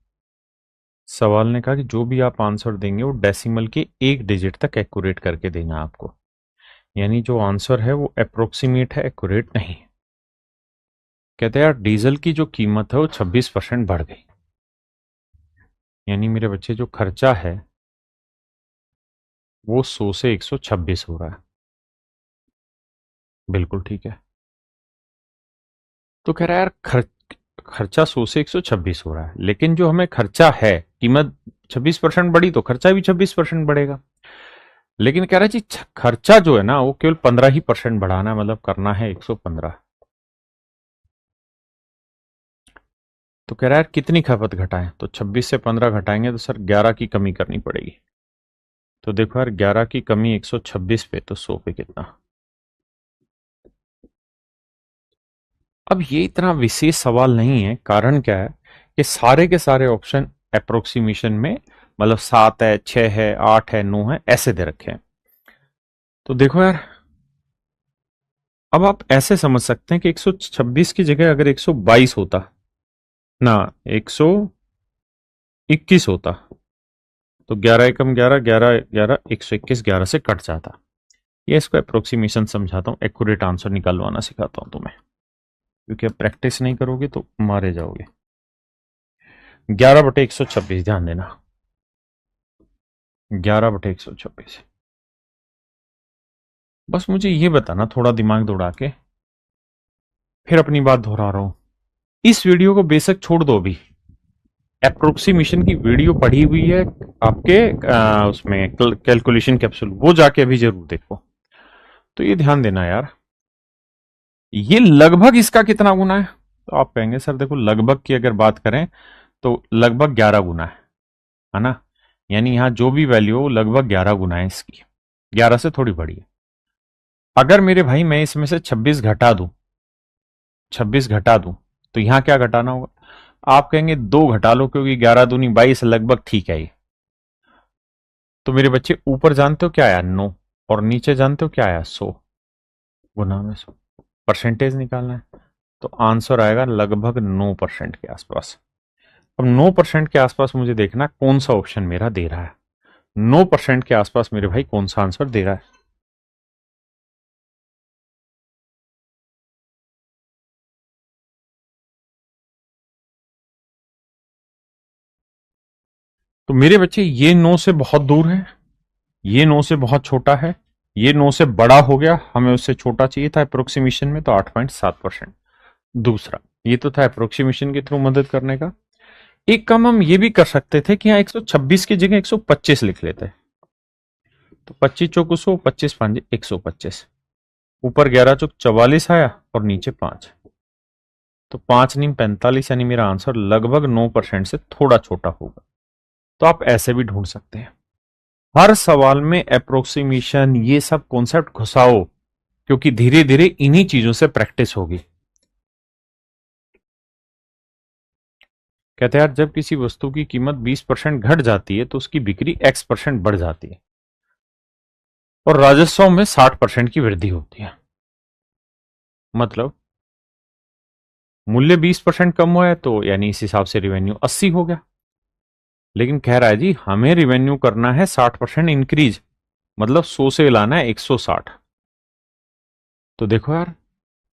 सवाल ने कहा कि जो भी आप आंसर देंगे वो डेसिमल के 1 डिजिट तक एक्यूरेट करके देना आपको, यानी जो आंसर है वो अप्रोक्सीमेट है, एक्यूरेट नहीं। कहते हैं यार डीजल की जो कीमत है वो 26% बढ़ गई, यानी मेरे बच्चे जो खर्चा है वो 100 से 126 हो रहा है। बिल्कुल ठीक है। तो कह रहा है यार खर्चा 100 से 126 हो रहा है, लेकिन जो हमें खर्चा है, कीमत 26% बढ़ी तो खर्चा भी 26% बढ़ेगा। लेकिन कह रहा है जी खर्चा जो है ना वो केवल 15% बढ़ाना है, मतलब करना है 115। तो कह रहा है यार कितनी खपत घटाएं? तो 26 से 15 घटाएंगे तो सर 11 की कमी करनी पड़ेगी। तो देखो यार 11 की कमी 126 पे, तो 100 पे कितना? अब ये इतना विशेष सवाल नहीं है। कारण क्या है कि सारे के सारे ऑप्शन अप्रोक्सीमेशन में, मतलब 7 है, 6 है, 8 है, 9 है, ऐसे दे रखे हैं। तो देखो यार, अब आप ऐसे समझ सकते हैं कि 126 की जगह अगर 122 होता ना, 121 होता, तो 11 एकम 11, 11 11, 121, 11 से कट जाता। ये इसको अप्रोक्सीमेशन समझाता हूँ, एक्यूरेट आंसर निकालवाना सिखाता हूँ तुम्हें, क्योंकि अब प्रैक्टिस नहीं करोगे तो मारे जाओगे। 11/126, ध्यान देना, 11/126। बस मुझे ये बताना, थोड़ा दिमाग दौड़ा के, फिर अपनी बात दोहरा रहा हूं। इस वीडियो को बेशक छोड़ दो, अभी अप्रोक्सीमेशन की वीडियो पड़ी हुई है आपके उसमें कैलकुलेशन कैप्सूल, वो जाके अभी जरूर देखो। तो ये ध्यान देना यार, ये लगभग इसका कितना गुना है? तो आप कहेंगे सर देखो लगभग की अगर बात करें तो लगभग 11 गुना है ना? यानी यहां जो भी वैल्यू हो लगभग 11 गुना है इसकी, 11 से थोड़ी बड़ी है। अगर मेरे भाई मैं इसमें से 26 घटा दूं, 26 घटा दूं, तो यहां क्या घटाना होगा? आप कहेंगे 2 घटा लो, क्योंकि 11 दूनी 22, लगभग ठीक है ये। तो मेरे बच्चे ऊपर जानते हो क्या आया? 9, और नीचे जानते हो क्या आया? 100 गुना में 100। परसेंटेज निकालना है, तो आंसर आएगा लगभग 9% के आसपास। अब 9% के आसपास मुझे देखना कौन सा ऑप्शन मेरा दे रहा है। 9% के आसपास मेरे भाई कौन सा आंसर दे रहा है? तो मेरे बच्चे ये 9 से बहुत दूर है, ये 9 से बहुत छोटा है, ये 9 से बड़ा हो गया, हमें उससे छोटा चाहिए था अप्रोक्सीमेशन में, तो 8.7%। दूसरा, ये तो था अप्रोक्सीमेशन के थ्रू मदद करने का। एक काम हम ये भी कर सकते थे कि यहाँ 126 की जगह 125 लिख लेते। तो 25 चौक 100, 25 5 125, ऊपर 11 चौक 44 आया और नीचे 5, तो 5 नीम 45, यानी मेरा आंसर लगभग 9% से थोड़ा छोटा होगा। तो आप ऐसे भी ढूंढ सकते हैं। हर सवाल में अप्रोक्सीमेशन ये सब कॉन्सेप्ट घुसाओ, क्योंकि धीरे धीरे इन्हीं चीजों से प्रैक्टिस होगी। कहते हैं यार, जब किसी वस्तु की कीमत 20% घट जाती है तो उसकी बिक्री X% बढ़ जाती है और राजस्व में 60% की वृद्धि होती है। मतलब मूल्य 20% कम हुआ है तो यानी इस हिसाब से रेवेन्यू 80 हो गया। लेकिन कह रहा है जी हमें रेवेन्यू करना है 60% इंक्रीज, मतलब 100 से लाना है 160। तो देखो यार,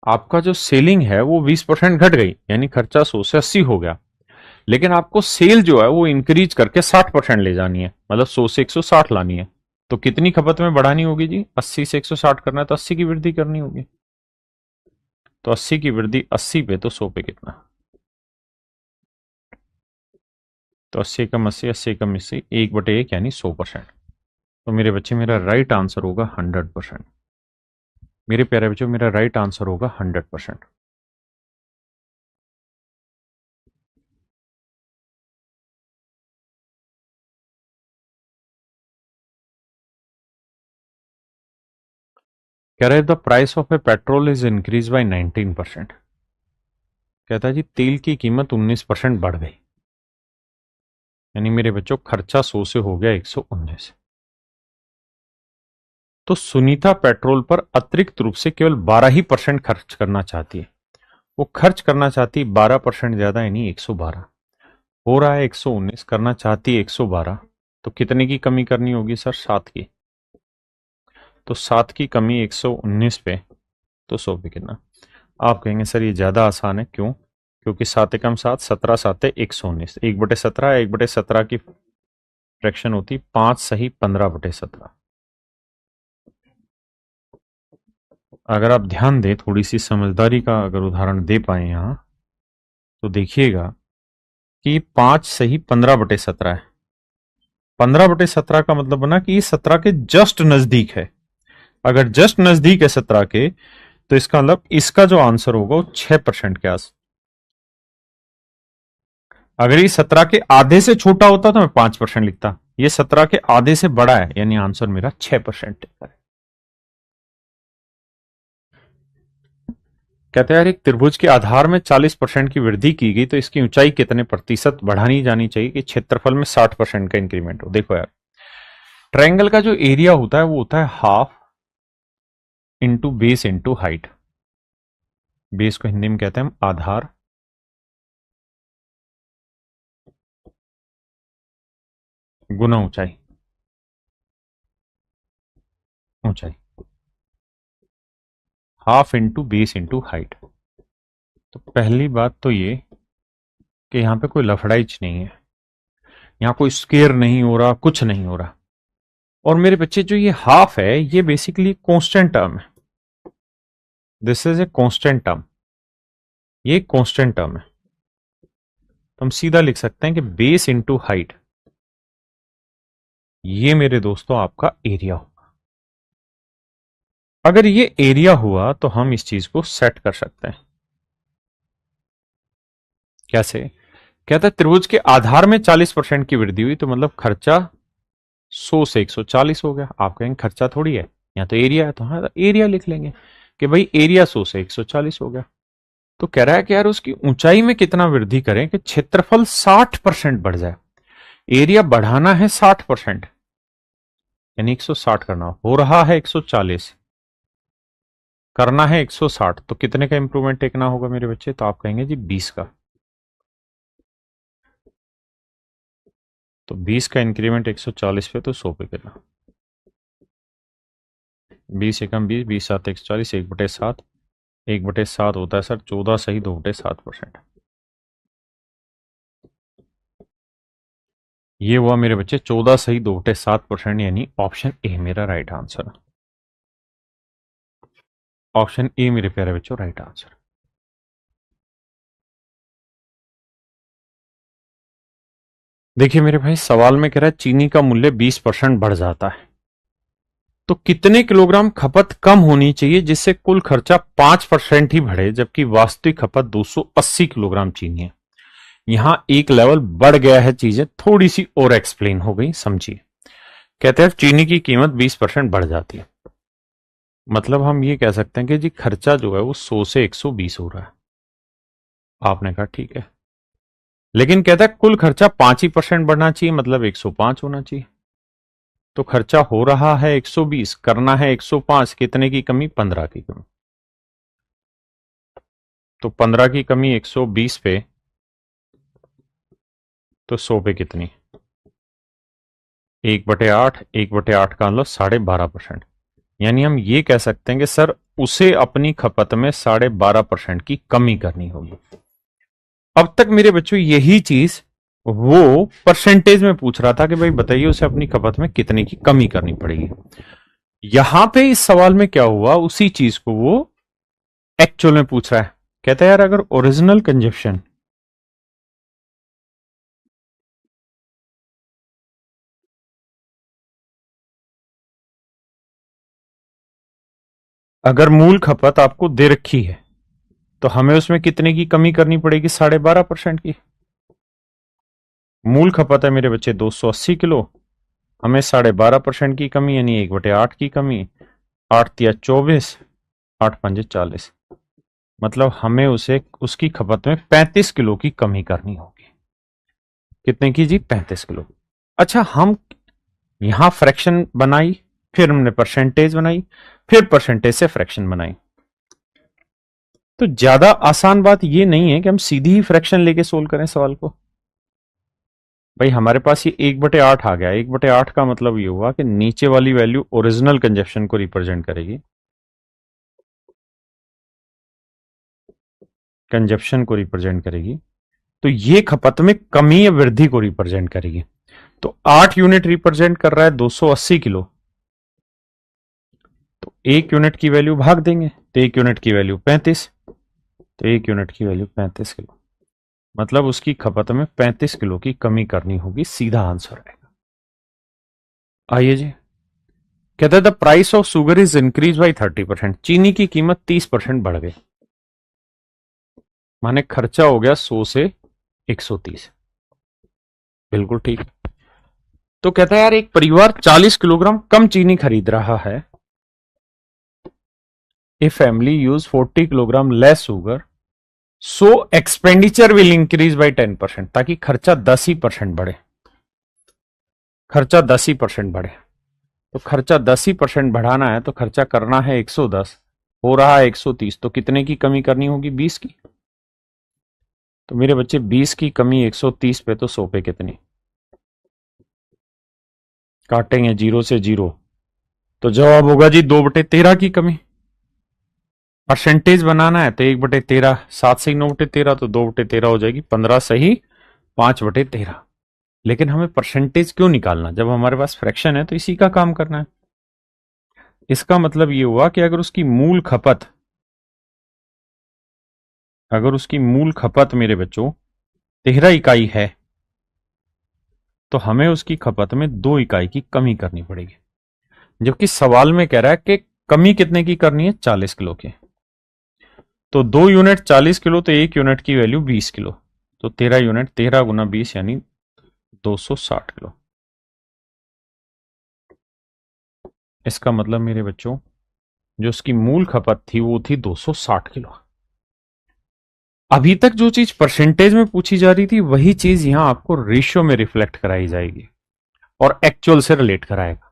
आपका जो सेलिंग है वो 20% घट गई, यानी खर्चा 100 से 80 हो गया, लेकिन आपको सेल जो है वो इंक्रीज करके 60% ले जानी है, मतलब 100 से 160 लानी है। तो कितनी खपत में बढ़ानी होगी जी? 80 से 160 करना है तो 80 की वृद्धि करनी होगी। तो 80 की वृद्धि 80 पे तो 100 पे कितना? तो 80 कम 80, 80 कम 80, 1/1 यानी 100%। तो मेरे बच्चे मेरा राइट आंसर होगा 100%। मेरे प्यारे बच्चों मेरा राइट आंसर होगा 100%। कह रहे the price of A petrol is increase by 19%। कहता है जी तेल की कीमत 19% बढ़ गई, यानी मेरे बच्चों खर्चा 100 से हो गया 119। तो सुनीता पेट्रोल पर अतिरिक्त रूप से केवल 12% खर्च करना चाहती है। वो खर्च करना चाहती है 12% ज्यादा, यानी 112 हो रहा है। 119 करना चाहती है 112, तो कितने की कमी करनी होगी सर? 7 की। तो 7 की कमी 119 पे तो 100 पे कितना? आप कहेंगे सर ये ज्यादा आसान है, क्यों? क्योंकि 7 एकम 7, 17 7 119, 1/17, 1/17 की फ्रैक्शन होती 5 सही 15/17। अगर आप ध्यान दें, थोड़ी सी समझदारी का अगर उदाहरण दे पाए यहां, तो देखिएगा कि 5 सही 15/17 है। 15/17 का मतलब बना कि ये 17 के जस्ट नजदीक है। अगर जस्ट नजदीक है 17 के, तो इसका मतलब इसका जो आंसर होगा वो 6% के आस। अगर ये 17 के आधे से छोटा होता तो मैं 5% लिखता, ये 17 के आधे से बड़ा है, यानी आंसर मेरा 6% है। कहते हैं यार, एक त्रिभुज के आधार में 40% की वृद्धि की गई तो इसकी ऊंचाई कितने प्रतिशत बढ़ानी जानी चाहिए कि क्षेत्रफल में 60% का इंक्रीमेंट हो? देखो यार, ट्रायंगल का जो एरिया होता है वो होता है half into base into height. Base को हिंदी में कहते हैं हम आधार, गुना ऊंचाई। ऊंचाई half into base into height. तो पहली बात तो ये कि यहां पे कोई लफड़ाइच नहीं है, यहां कोई स्केयर नहीं हो रहा, कुछ नहीं हो रहा। और मेरे बच्चे जो ये हाफ है ये बेसिकली कांस्टेंट टर्म है। This is a constant term, ये कांस्टेंट टर्म है। तो हम सीधा लिख सकते हैं कि बेस इंटू हाइट, ये मेरे दोस्तों आपका एरिया होगा। अगर ये एरिया हुआ तो हम इस चीज को सेट कर सकते हैं। कैसे? कहता है त्रिभुज के आधार में 40% की वृद्धि हुई, तो मतलब खर्चा 100 से 140 हो गया। आप कहेंगे खर्चा थोड़ी है, यहाँ तो एरिया है, तो हाँ एरिया लिख लेंगे कि भाई एरिया 100 से 140 हो गया। तो कह रहा है कि यार उसकी ऊंचाई में कितना वृद्धि करें कि क्षेत्रफल 60% बढ़ जाए। एरिया बढ़ाना है 60%, यानी 160 करना हो रहा है 140, करना है 160, तो कितने का इंप्रूवमेंट टेकना होगा मेरे बच्चे? तो आप कहेंगे जी 20 का। तो 20 का इंक्रीमेंट 140 पे तो 100 पे करना। 20 एकम 20, 20 7 140, 1/7, 1/7 होता है सर 14 सही 2/7%। ये हुआ मेरे बच्चे 14 सही 2/7%, यानी ऑप्शन ए मेरा राइट आंसर। ऑप्शन ए मेरे प्यारे बच्चों राइट आंसर। देखिए मेरे भाई, सवाल में कह रहा है चीनी का मूल्य 20% बढ़ जाता है, तो कितने किलोग्राम खपत कम होनी चाहिए जिससे कुल खर्चा 5% ही बढ़े, जबकि वास्तविक खपत 280 किलोग्राम चीनी है। यहां एक लेवल बढ़ गया है, चीजें थोड़ी सी और एक्सप्लेन हो गई, समझिए। कहते हैं चीनी की कीमत 20% बढ़ जाती है। मतलब हम ये कह सकते हैं कि जी खर्चा जो है वो 100 से 120 हो रहा है। आपने कहा ठीक है, लेकिन कहता है कुल खर्चा 5% बढ़ना चाहिए, मतलब 105 होना चाहिए। तो खर्चा हो रहा है 120, करना है 105, कितने की कमी? 15 की कमी। तो 15 की कमी 120 पे, तो 100 पे कितनी? 1/8, 1/8 का मतलब 12.5%। यानी हम ये कह सकते हैं कि सर उसे अपनी खपत में 12.5% की कमी करनी होगी। अब तक मेरे बच्चों यही चीज वो परसेंटेज में पूछ रहा था कि भाई बताइए उसे अपनी खपत में कितने की कमी करनी पड़ेगी। यहां पे इस सवाल में क्या हुआ, उसी चीज को वो एक्चुअल में पूछ रहा है। कहता है यार अगर ओरिजिनल कंजप्शन अगर मूल खपत आपको दे रखी है तो हमें उसमें कितने की कमी करनी पड़ेगी? 12.5% की। मूल खपत है मेरे बच्चे 280 किलो, हमें 12.5% की कमी यानी 1/8 की कमी। 8 तिया 24, 8 पंजे 40, मतलब हमें उसे उसकी खपत में 35 किलो की कमी करनी होगी। कितने की जी? 35 किलो। अच्छा, हम यहां फ्रैक्शन बनाई, फिर हमने परसेंटेज बनाई, फिर परसेंटेज से फ्रैक्शन बनाई। तो ज्यादा आसान बात यह नहीं है कि हम सीधी ही फ्रैक्शन लेके सोल्व करें सवाल को। भाई हमारे पास ये 1/8 आ गया। 1/8 का मतलब ये हुआ कि नीचे वाली वैल्यू ओरिजिनल कंजप्शन को रिप्रेजेंट करेगी, कंजप्शन को रिप्रेजेंट करेगी। तो ये खपत में कमी या वृद्धि को रिप्रेजेंट करेगी। तो 8 यूनिट रिप्रेजेंट कर रहा है 280 किलो, तो 1 यूनिट की वैल्यू भाग देंगे, तो 1 यूनिट की वैल्यू 35, तो 1 यूनिट की वैल्यू 35 किलो, मतलब उसकी खपत में 35 किलो की कमी करनी होगी। सीधा आंसर आएगा। आइए जी, कहते हैं the price of sugar is increase by 30%। चीनी की कीमत 30% बढ़ गई, माने खर्चा हो गया 100 से 130। बिल्कुल ठीक। तो कहता है यार एक परिवार 40 किलोग्राम कम चीनी खरीद रहा है। A family use 40 kilogram less sugar, so expenditure will increase by 10%, ताकि खर्चा 10% बढ़े। खर्चा 10% बढ़े, तो खर्चा 10% बढ़ाना है तो खर्चा करना है 110, हो रहा है 130, तो कितने की कमी करनी होगी? 20 की। तो मेरे बच्चे 20 की कमी 130 पे, तो 100 पे कितनी? काटेंगे 0 से 0, तो जवाब होगा जी 2/13 की कमी। परसेंटेज बनाना है तो 1/13, 7 से 9/13, तो 2/13 हो जाएगी। 15 सही, 5/13। लेकिन हमें परसेंटेज क्यों निकालना जब हमारे पास फ्रैक्शन है? तो इसी का काम करना है। इसका मतलब ये हुआ कि अगर उसकी मूल खपत मेरे बच्चों 13 इकाई है, तो हमें उसकी खपत में 2 इकाई की कमी करनी पड़ेगी। जबकि सवाल में कह रहा है कि कमी कितने की करनी है? 40 किलो की। तो 2 यूनिट 40 किलो, तो 1 यूनिट की वैल्यू 20 किलो, तो 13 यूनिट, 13 गुना 20 यानी 260 किलो। इसका मतलब मेरे बच्चों जो उसकी मूल खपत थी वो थी 260 किलो। अभी तक जो चीज परसेंटेज में पूछी जा रही थी वही चीज यहां आपको रेशियो में रिफ्लेक्ट कराई जाएगी और एक्चुअल से रिलेट कराएगा।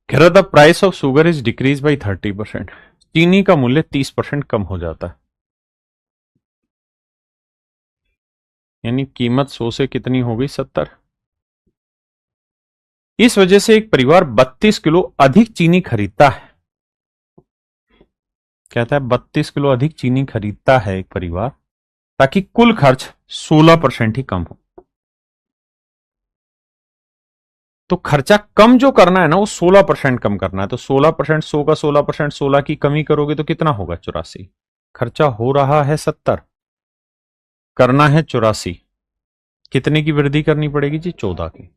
कह रहा the price of sugar is decrease by 30%। चीनी का मूल्य 30% कम हो जाता है, यानी कीमत 100 से कितनी हो गई? 70। इस वजह से एक परिवार 32 किलो अधिक चीनी खरीदता है। कहता है 32 किलो अधिक चीनी खरीदता है एक परिवार, ताकि कुल खर्च 16% ही कम हो। तो खर्चा कम जो करना है ना वो 16% कम करना है। तो 16%, 100 का 16%, 16 की कमी करोगे तो कितना होगा? 84। खर्चा हो रहा है 70, करना है 84, कितने की वृद्धि करनी पड़ेगी जी? 14 की।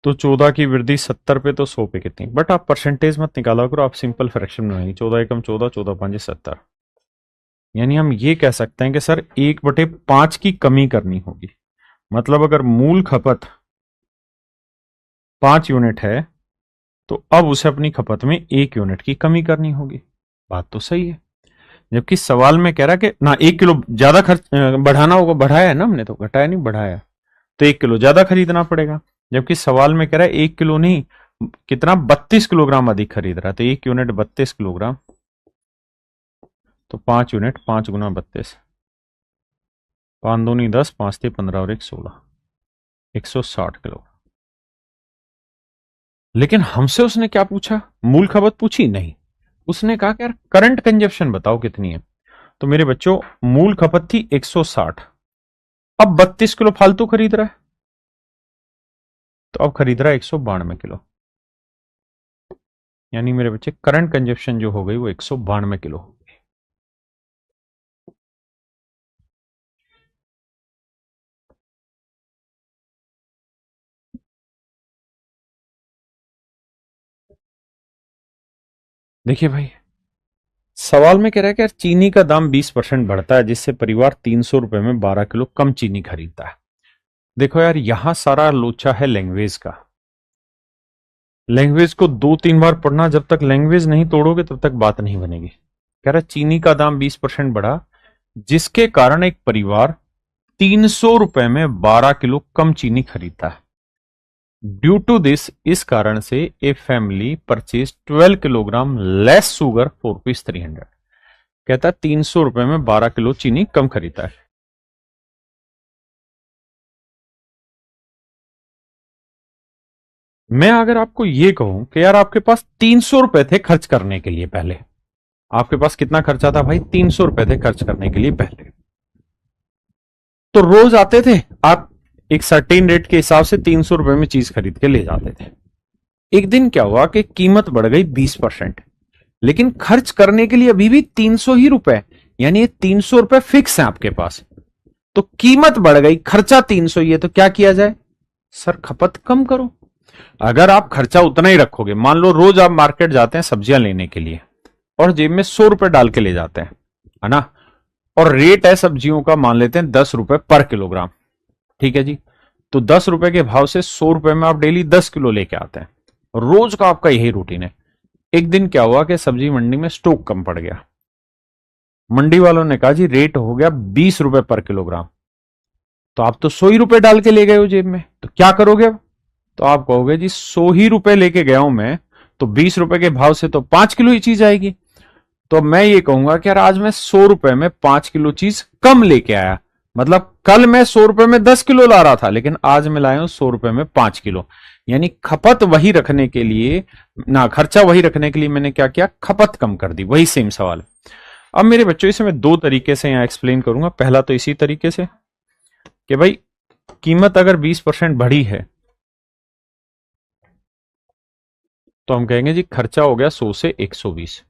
तो 14 की वृद्धि 70 पे, तो 100 पे कितनी? बट आप परसेंटेज मत निकाला करो, आप सिंपल फ्रैक्शन बनाइए। 14 एकम 14, 14 पांचे 70। यानी हम ये कह सकते हैं कि सर 1/5 की कमी करनी होगी। मतलब अगर मूल खपत 5 यूनिट है तो अब उसे अपनी खपत में 1 यूनिट की कमी करनी होगी। बात तो सही है। जबकि सवाल में कह रहा है कि ना 1 किलो ज्यादा खर्च बढ़ाना होगा, बढ़ाया है ना हमने, तो घटाया नहीं बढ़ाया, तो 1 किलो ज्यादा खरीदना पड़ेगा। जबकि सवाल में कह रहा है 1 किलो नहीं, कितना 32 किलोग्राम अधिक खरीद रहा है, तो 1 यूनिट 32 किलोग्राम, तो 5 यूनिट 5 × 32, 5 दूनी 10, 5 × 15 और 1 16, 160 किलो। लेकिन हमसे उसने क्या पूछा, मूल खपत पूछी नहीं, उसने कहा कि यार करंट कंजप्शन बताओ कितनी है। तो मेरे बच्चों मूल खपत थी 160, अब 32 किलो फालतू खरीद रहा है, तो अब खरीद रहा है 192 किलो। यानी मेरे बच्चे करंट कंजप्शन जो हो गई वो 192 किलो हो गई। देखिए भाई, सवाल में कह रहा है कि यार चीनी का दाम 20% बढ़ता है जिससे परिवार 300 रुपए में 12 किलो कम चीनी खरीदता है। देखो यार, यहां सारा लोचा है लैंग्वेज का। लैंग्वेज को 2-3 बार पढ़ना, जब तक लैंग्वेज नहीं तोड़ोगे तब तक बात नहीं बनेगी। कह रहा है चीनी का दाम 20% बढ़ा जिसके कारण एक परिवार 300 रुपए में 12 किलो कम चीनी खरीदता है। ड्यू टू दिस, इस कारण से ए family purchase 12 kilogram less sugar for rupees 300। कहता है 300 रुपए में 12 किलो चीनी कम खरीदता है। मैं अगर आपको यह कहूं कि यार आपके पास 300 रुपए थे खर्च करने के लिए, पहले आपके पास कितना खर्चा था भाई, 300 रुपए थे खर्च करने के लिए पहले, तो रोज आते थे आप एक सर्टेन रेट के हिसाब से 300 रुपए में चीज खरीद के ले जाते थे। एक दिन क्या हुआ कि कीमत बढ़ गई 20%, लेकिन खर्च करने के लिए अभी भी 300 ही रुपए, यानी ये 300 रुपए फिक्स है आपके पास। तो कीमत बढ़ गई, खर्चा 300 ही है, तो क्या किया जाए, सर खपत कम करो। अगर आप खर्चा उतना ही रखोगे, मान लो रोज आप मार्केट जाते हैं सब्जियां लेने के लिए और जेब में 100 रुपए डाल के ले जाते हैं, है ना, और रेट है सब्जियों का मान लेते हैं 10 रुपए पर किलोग्राम, ठीक है जी। तो 10 रुपए के भाव से 100 रुपए में आप डेली 10 किलो लेके आते हैं, रोज का आपका यही रूटीन है। एक दिन क्या हुआ कि सब्जी मंडी में स्टॉक कम पड़ गया, मंडी वालों ने कहा जी रेट हो गया 20 रुपए पर किलोग्राम, तो आप तो 100 ही रुपए डाल के ले गए हो जेब में, तो क्या करोगे अब, तो आप कहोगे जी 100 ही रुपए लेके गया हूं मैं, तो 20 रुपए के भाव से तो 5 किलो ही चीज आएगी। तो मैं ये कहूंगा कि यार आज मैं 100 रुपए में 5 किलो चीज कम लेके आया, मतलब कल मैं 100 रुपए में 10 किलो ला रहा था, लेकिन आज मैं लाया हूं 100 रुपए में 5 किलो। यानी खपत वही रखने के लिए ना, खर्चा वही रखने के लिए मैंने क्या किया, खपत कम कर दी। वही सेम सवाल है। अब मेरे बच्चों इसे मैं दो तरीके से यहां एक्सप्लेन करूंगा। पहला तो इसी तरीके से कि भाई कीमत अगर 20% बढ़ी है तो हम कहेंगे जी खर्चा हो गया 100 से 120।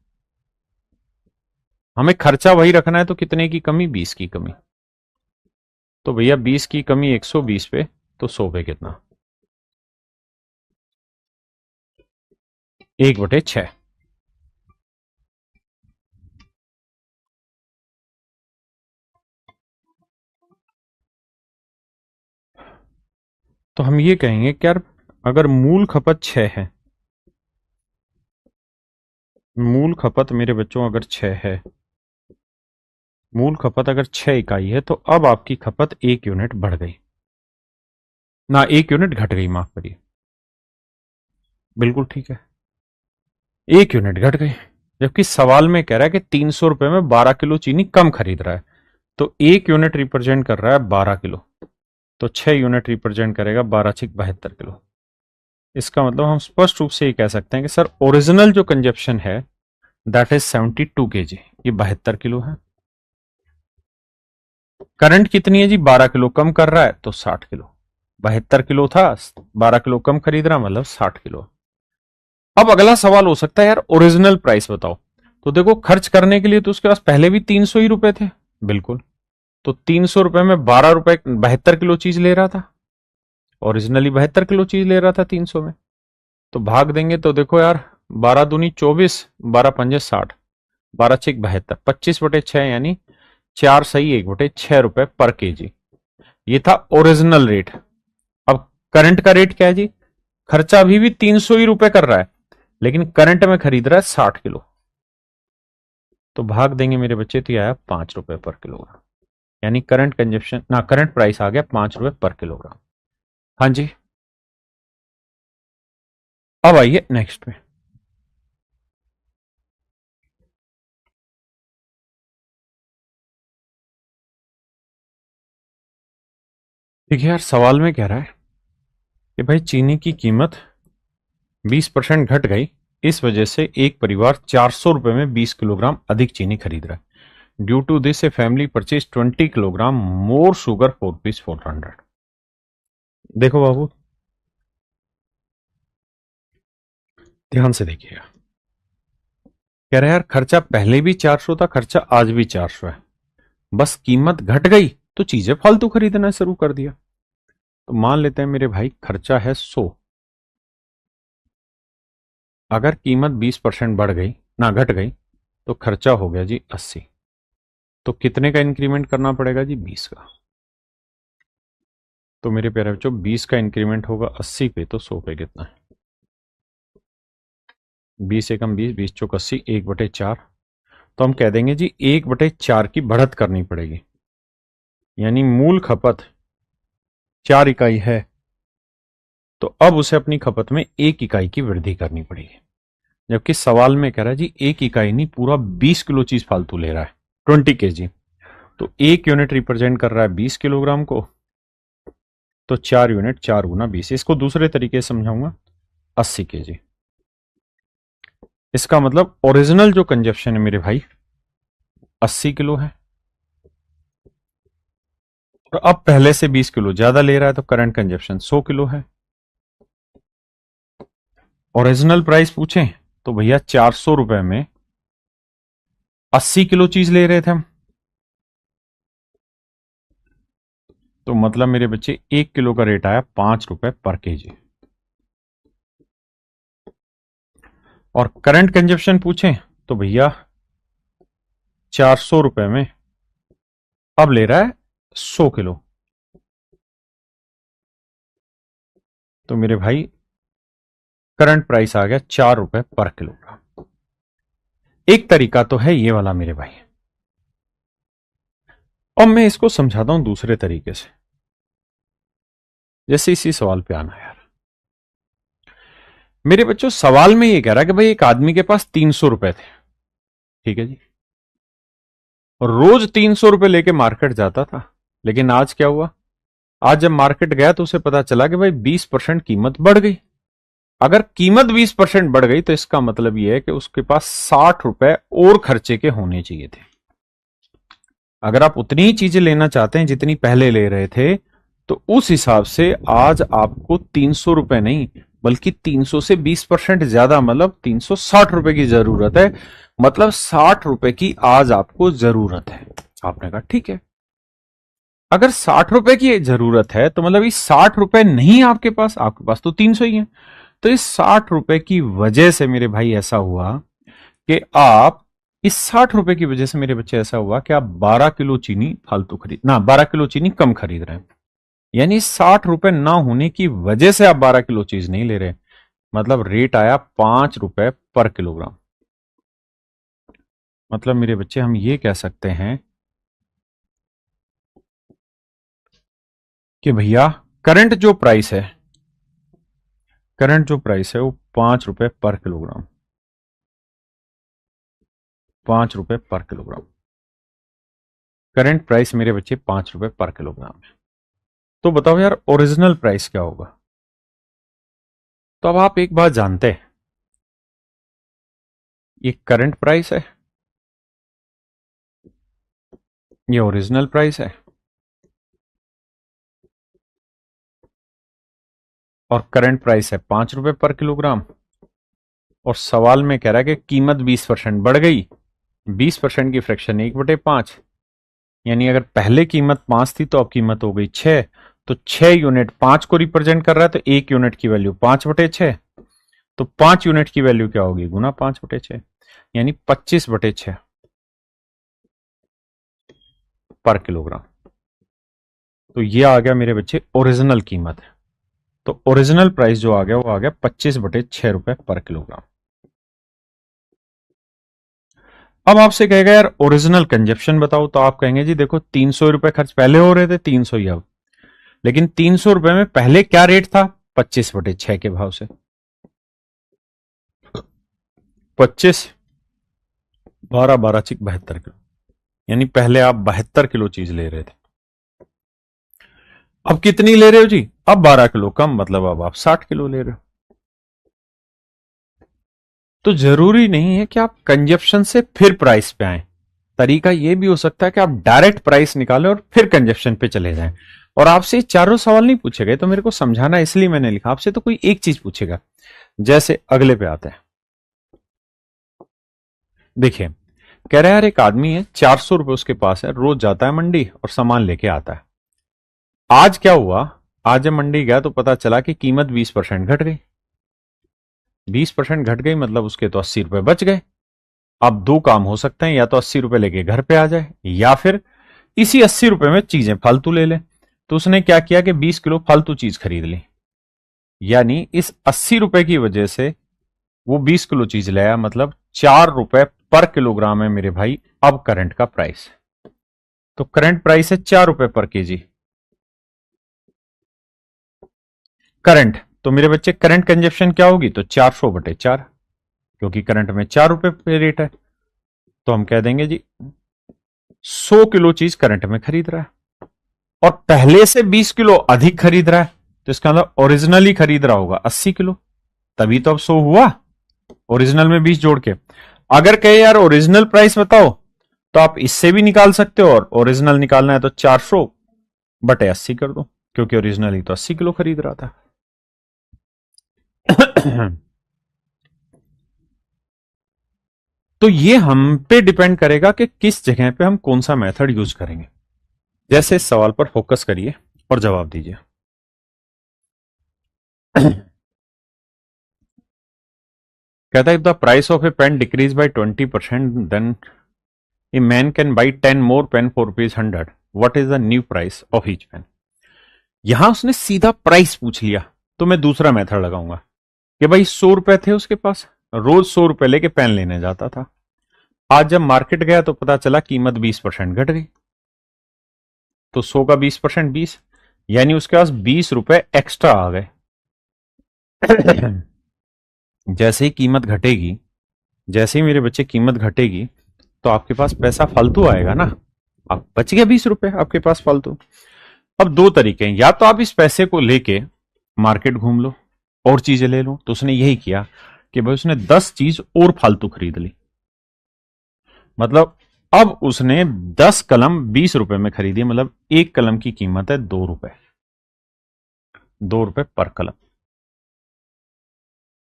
हमें खर्चा वही रखना है, तो कितने की कमी, 20 की कमी। तो भैया 20 की कमी 120 पे, तो 100 पे कितना, 1/6। तो हम ये कहेंगे कि यार अगर मूल खपत 6 है, मूल खपत मेरे बच्चों अगर 6 है, मूल खपत अगर 6 इकाई है, तो अब आपकी खपत 1 यूनिट बढ़ गई ना, 1 यूनिट घट गई, माफ करिए, बिल्कुल ठीक है, 1 यूनिट घट गई। जबकि सवाल में कह रहा है कि 300 रुपए में 12 किलो चीनी कम खरीद रहा है, तो 1 यूनिट रिप्रेजेंट कर रहा है 12 किलो, तो 6 यूनिट रिप्रेजेंट करेगा 12×6 = 72 किलो। इसका मतलब हम स्पष्ट रूप से ये कह सकते हैं कि सर ओरिजिनल जो कंजप्शन है दैट इज 72 kg, ये 72 किलो है। करंट कितनी है जी, 12 किलो कम कर रहा है, तो 60 किलो। 72 किलो था, 12 किलो कम खरीद रहा, मतलब 60 किलो। अब अगला सवाल हो सकता है यार ओरिजिनल प्राइस बताओ। तो देखो खर्च करने के लिए तो उसके पास पहले भी 300 ही रुपए थे, बिल्कुल, तो 300 रुपए में 12 रुपए 72 किलो चीज ले रहा था, ओरिजिनली 72 किलो चीज ले रहा था 300 में। तो भाग देंगे तो देखो यार 12 दूनी 24, 12 पंजे 60, 12×6 = 72, 25/6 यानी 4 सही 1/6 रुपए पर केजी। ये था ओरिजिनल रेट। अब करंट का रेट क्या है जी? खर्चा अभी भी 300 ही रुपए कर रहा है, लेकिन करंट में खरीद रहा है 60 किलो। तो भाग देंगे मेरे बच्चे, तो आया 5 रुपए पर किलोग्राम। यानी करंट कंजप्शन ना, करंट प्राइस आ गया 5 रुपए पर किलोग्राम। हाँ जी, अब आइए नेक्स्ट पे। देखिए यार, सवाल में कह रहा है कि भाई चीनी की कीमत 20% घट गई, इस वजह से एक परिवार 400 रुपए में 20 किलोग्राम अधिक चीनी खरीद रहा है। Due to this a family purchase 20 kilogram more sugar for rupees 400। देखो बाबू, ध्यान से देखिएगा। कह रहा है यार, खर्चा पहले भी 400 था, खर्चा आज भी 400 है, बस कीमत घट गई तो चीजें फालतू खरीदना शुरू कर दिया। तो मान लेते हैं मेरे भाई, खर्चा है 100, अगर कीमत 20% बढ़ गई ना घट गई तो खर्चा हो गया जी 80। तो कितने का इंक्रीमेंट करना पड़ेगा जी? 20 का। तो मेरे प्यारे बच्चों, 20 का इंक्रीमेंट होगा 80 पे, तो 100 पे कितना है? 20 एकम 20, 20 चौक 80, 1/4। तो हम कह देंगे जी 1/4 की बढ़त करनी पड़ेगी। यानी मूल खपत 4 इकाई है, तो अब उसे अपनी खपत में 1 इकाई की वृद्धि करनी पड़ेगी। जबकि सवाल में कह रहा है जी 1 इकाई नहीं, पूरा 20 किलो चीज फालतू ले रहा है, 20 kg। तो 1 यूनिट रिप्रेजेंट कर रहा है 20 किलोग्राम को, तो 4 यूनिट 4 गुना 20। इसको दूसरे तरीके से समझाऊंगा, 80 kg। इसका मतलब ओरिजिनल जो कंजप्शन है मेरे भाई 80 किलो है, और अब पहले से 20 किलो ज्यादा ले रहा है, तो करंट कंजप्शन 100 किलो है। ओरिजिनल प्राइस पूछें तो भैया 400 रुपए में 80 किलो चीज ले रहे थे हम। तो मतलब मेरे बच्चे 1 किलो का रेट आया 5 रुपए पर केजी। और करंट कंजप्शन पूछें तो भैया 400 रुपए में अब ले रहा है 100 किलो। तो मेरे भाई करंट प्राइस आ गया 4 रुपए पर किलोग्राम। एक तरीका तो है ये वाला मेरे भाई। अब मैं इसको समझाता हूं दूसरे तरीके से, जैसे इसी सवाल पे आना यार। मेरे बच्चों, सवाल में ये कह रहा है कि भाई एक आदमी के पास 300 रुपए थे, ठीक है जी, और रोज 300 रुपए लेके मार्केट जाता था। लेकिन आज क्या हुआ? आज जब मार्केट गया तो उसे पता चला कि भाई 20% कीमत बढ़ गई। अगर कीमत 20% बढ़ गई तो इसका मतलब यह है कि उसके पास 60 रुपए और खर्चे के होने चाहिए थे। अगर आप उतनी ही चीजें लेना चाहते हैं जितनी पहले ले रहे थे, तो उस हिसाब से आज आपको 300 रुपए नहीं, बल्कि 300 से 20% ज्यादा, मतलब 360 रुपए की जरूरत है। मतलब 60 रुपए की आज आपको जरूरत है। आपने कहा ठीक है। अगर 60 रुपए की जरूरत है तो मतलब इस 60 रुपए नहीं आपके पास तो 300 ही है। तो इस 60 रुपए की वजह से मेरे भाई ऐसा हुआ कि आप इस 60 रुपए की वजह से मेरे बच्चे ऐसा हुआ कि आप 12 किलो चीनी फालतू खरीद ना 12 किलो चीनी कम खरीद रहे हैं। यानी 60 रुपए ना होने की वजह से आप 12 किलो चीज नहीं ले रहे। मतलब रेट आया 5 रुपए पर किलोग्राम। मतलब मेरे बच्चे, हम ये कह सकते हैं कि भैया करंट जो प्राइस है, वो 5 रुपए पर किलोग्राम, 5 रुपए पर किलोग्राम। करंट प्राइस मेरे बच्चे 5 रुपए पर किलोग्राम है। तो बताओ यार, ओरिजिनल प्राइस क्या होगा? तो अब आप एक बात जानते हैं, ये करंट प्राइस है, ये ओरिजिनल प्राइस है, और करंट प्राइस है 5 रुपए पर किलोग्राम। और सवाल में कह रहा है कि कीमत 20% बढ़ गई। 20% की फ्रैक्शन 1/5, यानी अगर पहले कीमत 5 थी तो अब कीमत हो गई 6। तो 6 यूनिट 5 को रिप्रेजेंट कर रहा है, तो 1 यूनिट की वैल्यू 5/6। तो 5 यूनिट की वैल्यू क्या होगी? गुना 5/6, यानी 25/6। पर किलोग्राम। तो ये आ गया मेरे बच्चे ओरिजिनल कीमत। तो ओरिजिनल प्राइस जो आ गया वो आ गया 25/6 रुपए पर किलोग्राम। अब आपसे कहेगा यार ओरिजिनल कंजप्शन बताओ, तो आप कहेंगे जी देखो 300 रुपए खर्च पहले हो रहे थे, 300 ही अब। लेकिन 300 रुपए में पहले क्या रेट था? 25/6 के भाव से। 25, 12, 12 चिक 72 किलो, यानी पहले आप 72 किलो चीज ले रहे थे। अब कितनी ले रहे हो जी? अब 12 किलो कम, मतलब अब आप 60 किलो ले रहे हो। तो जरूरी नहीं है कि आप कंजप्शन से फिर प्राइस पे आए। तरीका यह भी हो सकता है कि आप डायरेक्ट प्राइस निकालें और फिर कंजप्शन पे चले जाएं। और आपसे ये चारों सवाल नहीं पूछे गए, तो मेरे को समझाना इसलिए मैंने लिखा। आपसे तो कोई एक चीज पूछेगा। जैसे अगले पे आते हैं। देखिए, कह रहा है यार एक आदमी है, 400 रुपए उसके पास है, रोज जाता है मंडी और सामान लेके आता है। आज क्या हुआ? आज जब मंडी गया तो पता चला कि कीमत 20% घट गई। 20% घट गई मतलब उसके तो 80 रुपए बच गए। अब दो काम हो सकते हैं, या तो 80 रुपए लेके घर पे आ जाए, या फिर इसी 80 रुपए में चीजें फालतू ले ले। तो उसने क्या किया कि 20 किलो फालतू चीज खरीद ली। यानी इस 80 रुपए की वजह से वो 20 किलो चीज ले आया, मतलब 4 रुपए पर किलोग्राम है मेरे भाई अब करंट का प्राइस। तो करंट प्राइस है 4 रुपए पर केजी। करंट, तो मेरे बच्चे करंट कंजप्शन क्या होगी? तो 400/4, क्योंकि करंट में 4 रुपए पे रेट है। तो हम कह देंगे जी 100 किलो चीज करंट में खरीद रहा है और पहले से 20 किलो अधिक खरीद रहा है। तो इसका मतलब ओरिजिनली खरीद रहा होगा 80 किलो, तभी तो अब 100 हुआ ओरिजिनल में 20 जोड़ के। अगर कहे यार ओरिजिनल प्राइस बताओ, तो आप इससे भी निकाल सकते हो, और ओरिजिनल निकालना है तो 400/80 कर दो, क्योंकि ओरिजिनल ही तो 80 किलो खरीद रहा था। तो ये हम पे डिपेंड करेगा कि किस जगह पे हम कौन सा मेथड यूज करेंगे। जैसे इस सवाल पर फोकस करिए और जवाब दीजिए। कहता है if the price of a pen decrease by 20% then a man can buy 10 more pen for ₹100। What is the new price of each pen? यहां उसने सीधा प्राइस पूछ लिया, तो मैं दूसरा मेथड लगाऊंगा कि भाई 100 रुपए थे उसके पास, रोज 100 रुपए लेके पेन लेने जाता था। आज जब मार्केट गया तो पता चला कीमत 20% घट गई। तो 100 का 20% 20, यानी उसके पास 20 रुपए एक्स्ट्रा आ गए। जैसे ही कीमत घटेगी, जैसे ही मेरे बच्चे कीमत घटेगी, तो आपके पास पैसा फालतू आएगा ना। आप बच गया 20 रुपए आपके पास फालतू। अब दो तरीके हैं, या तो आप इस पैसे को लेके मार्केट घूम लो और चीजें ले लो। तो उसने यही किया कि भाई उसने 10 चीज और फालतू खरीद ली। मतलब अब उसने 10 कलम 20 रुपए में खरीदी, मतलब एक कलम की कीमत है 2 रुपए, 2 रुपए पर कलम,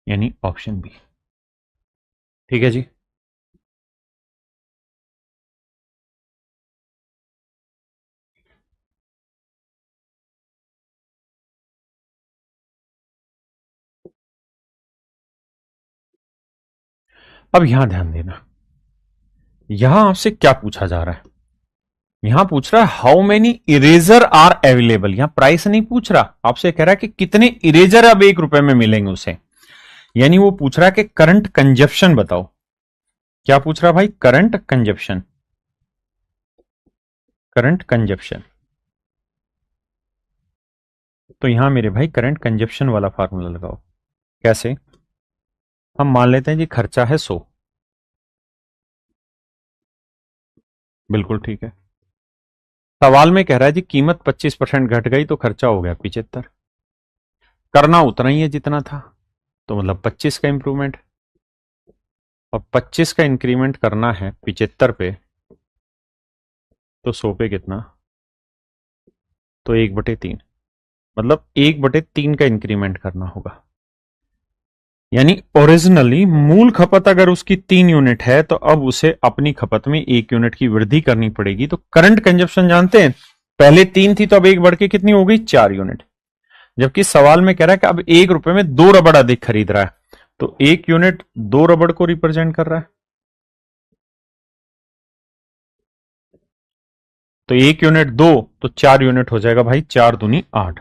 यानी ऑप्शन बी। ठीक है जी। अब यहां ध्यान देना, यहां आपसे क्या पूछा जा रहा है? यहां पूछ रहा है how many eraser are available. यहां प्राइस नहीं पूछ रहा, आपसे कह रहा है कि कितने इरेजर अब 1 रुपए में मिलेंगे उसे। यानी वो पूछ रहा है कि करंट कंजप्शन बताओ। क्या पूछ रहा है भाई? Current consumption, current consumption. तो यहां मेरे भाई करंट कंजप्शन वाला फार्मूला लगाओ। कैसे? हम मान लेते हैं जी खर्चा है 100। बिल्कुल ठीक है। सवाल में कह रहा है जी कीमत 25% घट गई तो खर्चा हो गया 75। करना उतना ही है जितना था, तो मतलब 25 का इंप्रूवमेंट। और 25 का इंक्रीमेंट करना है 75 पे, तो 100 पे कितना? तो 1/3, मतलब 1/3 का इंक्रीमेंट करना होगा। यानी ओरिजिनली मूल खपत अगर उसकी 3 यूनिट है, तो अब उसे अपनी खपत में 1 यूनिट की वृद्धि करनी पड़ेगी। तो करंट कंजप्शन जानते हैं, पहले 3 थी तो अब 1 बढ़ के कितनी हो गई? 4 यूनिट। जबकि सवाल में कह रहा है कि अब 1 रुपए में 2 रबड़ अधिक खरीद रहा है, तो 1 यूनिट 2 रबड़ को रिप्रेजेंट कर रहा है। तो 1 यूनिट 2, तो 4 यूनिट हो जाएगा भाई, 4 दूनी 8।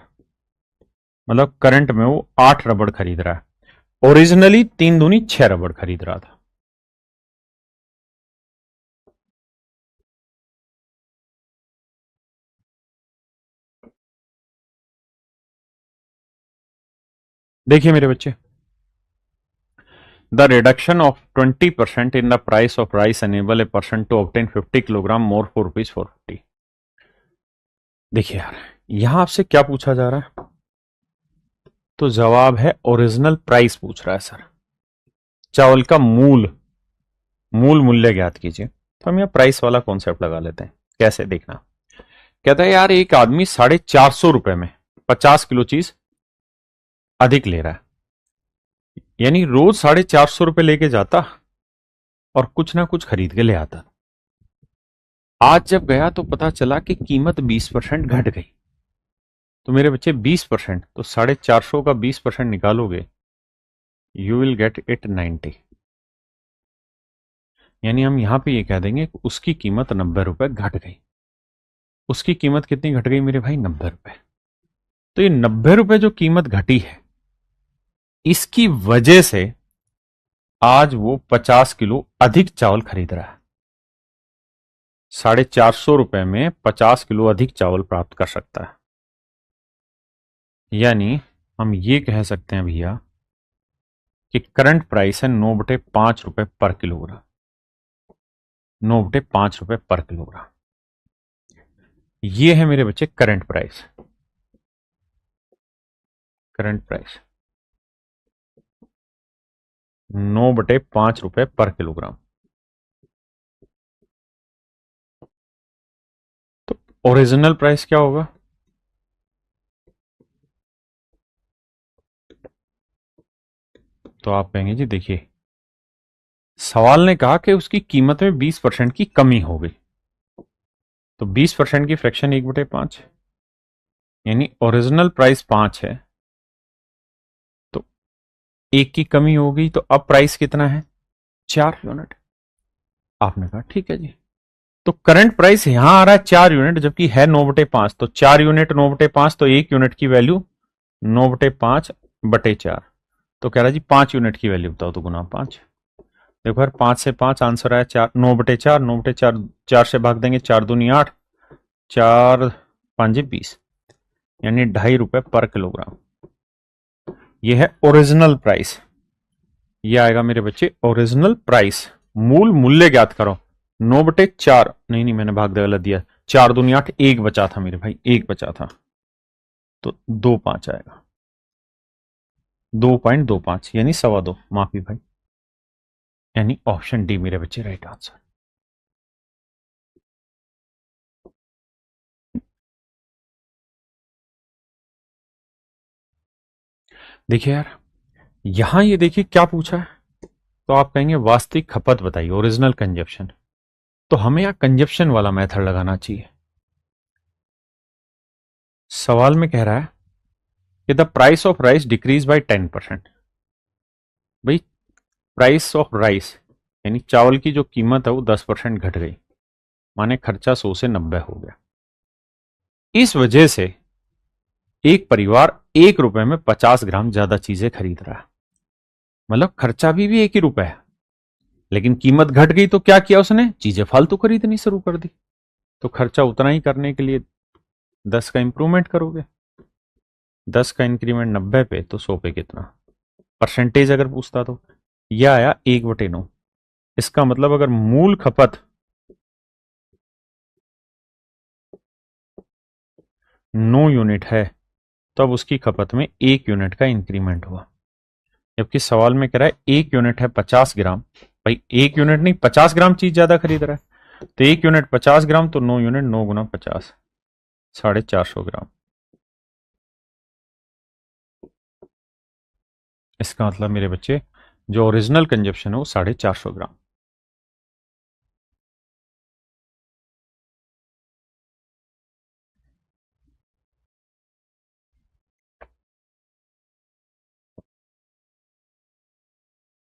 मतलब करंट में वो 8 रबड़ खरीद रहा है। ओरिजिनली 3 दूनी 6 रबड़ खरीद रहा था। देखिए मेरे बच्चे, the reduction of 20% in the price of rice enable a person to obtain 50 kilogram more for ₹450। देखिए यार, यहां आपसे क्या पूछा जा रहा है? तो जवाब है ओरिजिनल प्राइस पूछ रहा है सर। चावल का मूल मूल मूल्य ज्ञात कीजिए। तो हम यहाँ प्राइस वाला कॉन्सेप्ट लगा लेते हैं। कैसे, देखना। कहता है यार, एक आदमी ₹450 में 50 किलो चीज अधिक ले रहा है, यानी रोज ₹450 लेके जाता और कुछ ना कुछ खरीद के ले आता। आज जब गया तो पता चला कि कीमत 20% घट गई। तो मेरे बच्चे 20%, तो 450 का 20% निकालोगे, यू विल गेट इट 90। यानी हम यहां पे ये कह देंगे कि उसकी कीमत ₹90 घट गई। उसकी कीमत कितनी घट गई मेरे भाई? ₹90। तो ये ₹90 जो कीमत घटी है, इसकी वजह से आज वो 50 किलो अधिक चावल खरीद रहा है। ₹450 में 50 किलो अधिक चावल प्राप्त कर सकता है। यानी हम ये कह सकते हैं भैया कि करंट प्राइस है 9/5 रुपए पर किलोग्राम। 9/5 रुपए पर किलोग्राम, ये है मेरे बच्चे करंट प्राइस। करंट प्राइस 9/5 रुपए पर किलोग्राम। तो ओरिजिनल प्राइस क्या होगा? तो आप कहेंगे जी देखिए, सवाल ने कहा कि उसकी कीमत में 20% की कमी हो गई। तो 20% की फ्रैक्शन 1/5, यानी ओरिजिनल प्राइस 5 है, तो 1 की कमी हो गई, तो अब प्राइस कितना है? 4 यूनिट। आपने कहा ठीक है जी। तो करंट प्राइस यहां आ रहा है 4 यूनिट, जबकि है 9/5। तो 4 यूनिट 9/5, तो 1 यूनिट की वैल्यू 9/5/4। तो कह रहा है जी 5 यूनिट की वैल्यू बताओ, तो गुना 5। देखो यार, 5 से 5 आंसर आया 4, 9/4। 9/4 4 से भाग देंगे, 4 दूनी 8, 4×5=20, यानी ₹2.5 पर किलोग्राम। ये है ओरिजिनल प्राइस। ये आएगा मेरे बच्चे ओरिजिनल प्राइस। मूल मूल्य ज्ञात करो। 9/4, नहीं मैंने भाग गलत दिया। 4 दूनी 8, 1 बचा था मेरे भाई, 1 बचा था, तो 2.5 आएगा। 2.25, यानी 2.25। माफी भाई, यानी ऑप्शन डी मेरे बच्चे राइट आंसर। देखिए यार, यहां ये देखिए क्या पूछा है। तो आप कहेंगे वास्तविक खपत बताइए, ओरिजिनल कंजप्शन। तो हमें यहां कंजप्शन वाला मेथड लगाना चाहिए। सवाल में कह रहा है कि the price of rice decrease by 10%। भाई, प्राइस ऑफ राइस यानी चावल की जो कीमत है वो 10% घट गई, माने खर्चा 100 से 90 हो गया। इस वजह से एक परिवार ₹1 में 50 ग्राम ज्यादा चीजें खरीद रहा है। मतलब खर्चा भी ₹1 है, लेकिन कीमत घट गई तो क्या किया उसने? चीजें फालतू खरीदनी शुरू कर दी। तो खर्चा उतना ही करने के लिए 10 का इंप्रूवमेंट करोगे। 10 का इंक्रीमेंट 90 पे, तो 100 पे कितना? परसेंटेज अगर पूछता तो यह आया 1/9। इसका मतलब अगर मूल खपत 9 यूनिट है, तो अब उसकी खपत में 1 यूनिट का इंक्रीमेंट हुआ। जबकि सवाल में कह रहा है 1 यूनिट है 50 ग्राम। भाई 1 यूनिट नहीं, 50 ग्राम चीज ज्यादा खरीद रहा है। तो 1 यूनिट 50 ग्राम, तो 9 यूनिट, 9×50, 450 ग्राम। इसका मतलब मेरे बच्चे, जो ओरिजिनल कंजप्शन है वो 450 ग्राम।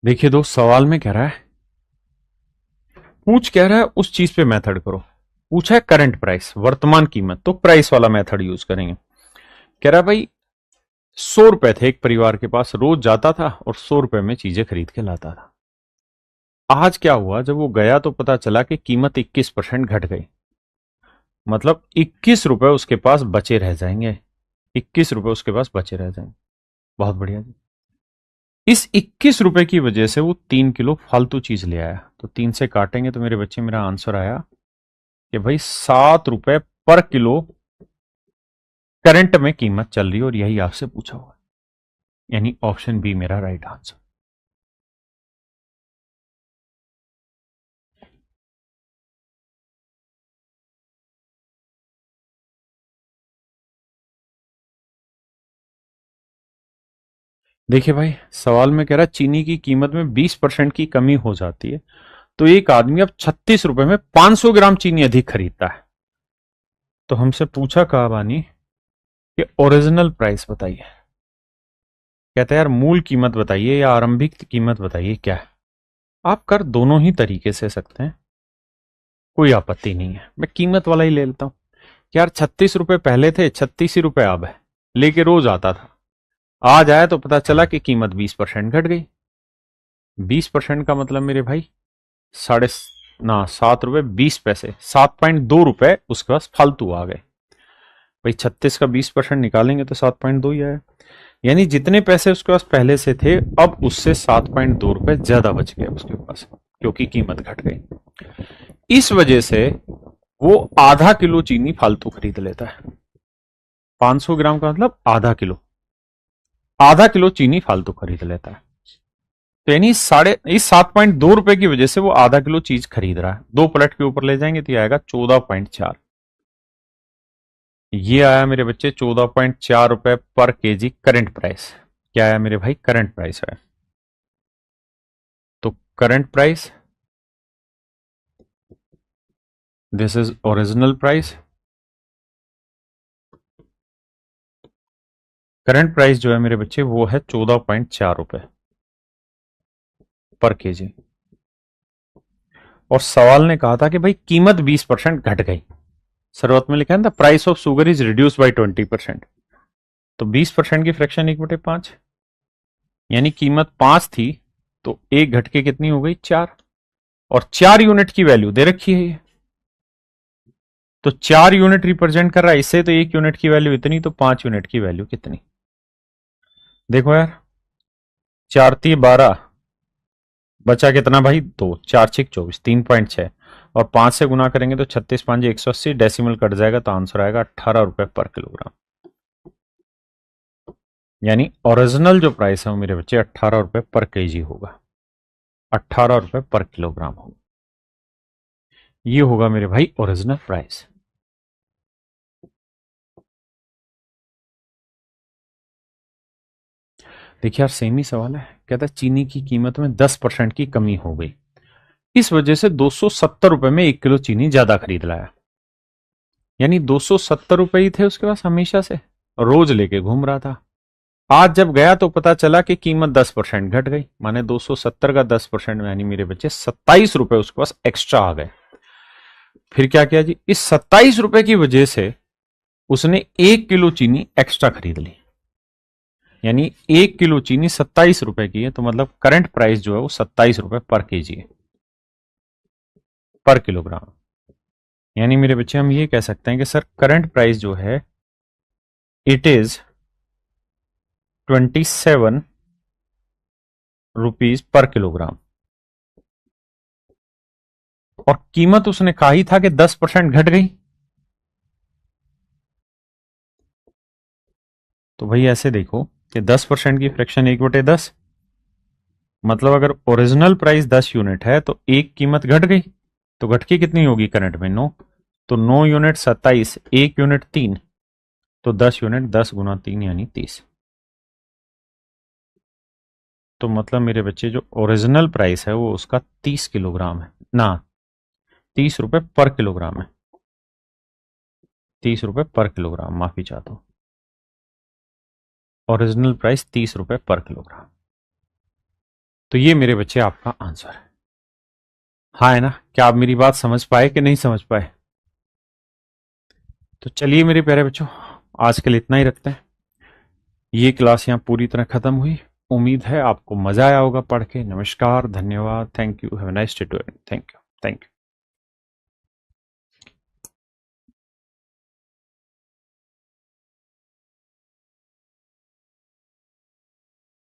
देखिए दोस्त, सवाल में कह रहा है, पूछ कह रहा है उस चीज पे मेथड करो। पूछा है करंट प्राइस, वर्तमान कीमत, तो प्राइस वाला मेथड यूज करेंगे। कह रहा भाई 100 रुपए थे एक परिवार के पास, रोज जाता था और 100 रुपए में चीजें खरीद के लाता था। आज क्या हुआ, जब वो गया तो पता चला कि कीमत 21% घट गई, मतलब 21 रुपए उसके पास बचे रह जाएंगे। 21 रुपए उसके पास बचे रह जाएंगे। बहुत बढ़िया जी। इस 21 रुपए की वजह से वो 3 किलो फालतू चीज ले आया, तो 3 से काटेंगे तो मेरे बच्चे मेरा आंसर आया कि भाई 7 रुपए पर किलो करंट में कीमत चल रही है, और यही आपसे पूछा हुआ, यानी ऑप्शन बी मेरा राइट आंसर। देखिए भाई, सवाल में कह रहा चीनी की कीमत में 20% की कमी हो जाती है, तो एक आदमी अब 36 रुपए में 500 ग्राम चीनी अधिक खरीदता है। तो हमसे पूछा कहा बानी कि ओरिजिनल प्राइस बताइए। कहता है यार मूल कीमत बताइए या आरंभिक कीमत बताइए क्या है। आप कर दोनों ही तरीके से सकते हैं, कोई आपत्ति नहीं है। मैं कीमत वाला ही ले लेता हूं। यार 36 रुपए पहले थे, 36 ही रुपए अब है, लेके रोज आता था। आज आया तो पता चला कि कीमत 20% घट गई। 20% का मतलब मेरे भाई साढ़े ना 7 रुपए 20 पैसे, 7.2 रुपए उसके पास फालतू आ गए। भाई 36 का 20% निकालेंगे तो 7.2 ही आया, यानी जितने पैसे उसके पास पहले से थे अब उससे 7.2 रुपए ज्यादा बच गए उसके पास, क्योंकि कीमत घट गई। इस वजह से वो आधा किलो चीनी फालतू खरीद लेता है। 500 ग्राम का मतलब आधा किलो, आधा किलो चीनी फालतू खरीद लेता है। तो यानी इस 7.2 रुपए की वजह से वो आधा किलो चीज खरीद रहा है। 2 पलट के ऊपर ले जाएंगे तो ये आएगा 14.4। ये आया मेरे बच्चे 14.4 रुपए पर केजी करंट प्राइस। क्या आया मेरे भाई? करंट प्राइस है। तो current price, this is original price. Current price जो है मेरे बच्चे वो है 14.4 रुपए पर केजी। और सवाल ने कहा था कि भाई कीमत 20% घट गई। शुरुआत में लिखा है ना, price of sugar is reduce by 20%। तो 20% की फ्रैक्शन 1/5, यानी कीमत 5 थी तो एक घट के कितनी हो गई? 4। और 4 यूनिट की वैल्यू दे रखी है ये, तो 4 यूनिट रिप्रेजेंट कर रहा है इससे, तो 1 यूनिट की वैल्यू इतनी, तो 5 यूनिट की वैल्यू कितनी? देखो यार, 4×3 = 12, बचा कितना भाई? 2। 4×6 = 24, 3.6, और 5 से गुना करेंगे तो 36×5 = 180, डेसिमल कट जाएगा तो आंसर आएगा 18 रुपए पर किलोग्राम। यानी ओरिजिनल जो प्राइस है वो मेरे बच्चे 18 रुपए पर केजी होगा, 18 रुपए पर किलोग्राम होगा। ये होगा मेरे भाई ओरिजिनल प्राइस। देखिए यार, सेम ही सवाल है। कहता है चीनी की कीमत में 10% की कमी हो गई, इस वजह से 270 रुपए में 1 किलो चीनी ज्यादा खरीद लाया। यानी 270 रुपए ही थे उसके पास हमेशा से, रोज लेके घूम रहा था। आज जब गया तो पता चला कि कीमत 10% घट गई, माने 270 का 10%, यानी मेरे बच्चे 27 रुपए उसके पास एक्स्ट्रा आ गए। फिर क्या किया जी? इस 27 रुपए की वजह से उसने 1 किलो चीनी एक्स्ट्रा खरीद ली। यानी 1 किलो चीनी 27 रुपए की है, तो मतलब करंट प्राइस जो है वो 27 रुपए पर केजी है, पर किलोग्राम। यानी मेरे बच्चे हम ये कह सकते हैं कि सर करंट प्राइस जो है it is 27 rupees per kilogram, और कीमत उसने कहा ही था कि 10% घट गई। तो भाई ऐसे देखो कि 10% की फ्रैक्शन 1/10, मतलब अगर ओरिजिनल प्राइस 10 यूनिट है तो एक कीमत घट गई, तो घट के कितनी होगी करंट में? 9। तो 9 यूनिट 27, 1 यूनिट 3, तो 10 यूनिट 10 गुना 3 यानी 30। तो मतलब मेरे बच्चे जो ओरिजिनल प्राइस है वो उसका 30 किलोग्राम है ना, 30 रुपए पर किलोग्राम है। 30 रुपए पर किलोग्राम, माफी चाहता हूं, ओरिजिनल प्राइस 30 रुपए पर किलोग्राम। तो ये मेरे बच्चे आपका आंसर है। हाँ है ना? क्या आप मेरी बात समझ पाए कि नहीं समझ पाए? तो चलिए मेरे प्यारे बच्चों, आज के लिए इतना ही रखते हैं। ये क्लास यहाँ पूरी तरह खत्म हुई। उम्मीद है आपको मजा आया होगा पढ़ के। नमस्कार, धन्यवाद, thank you, have a nice day to everyone. Thank you, thank you.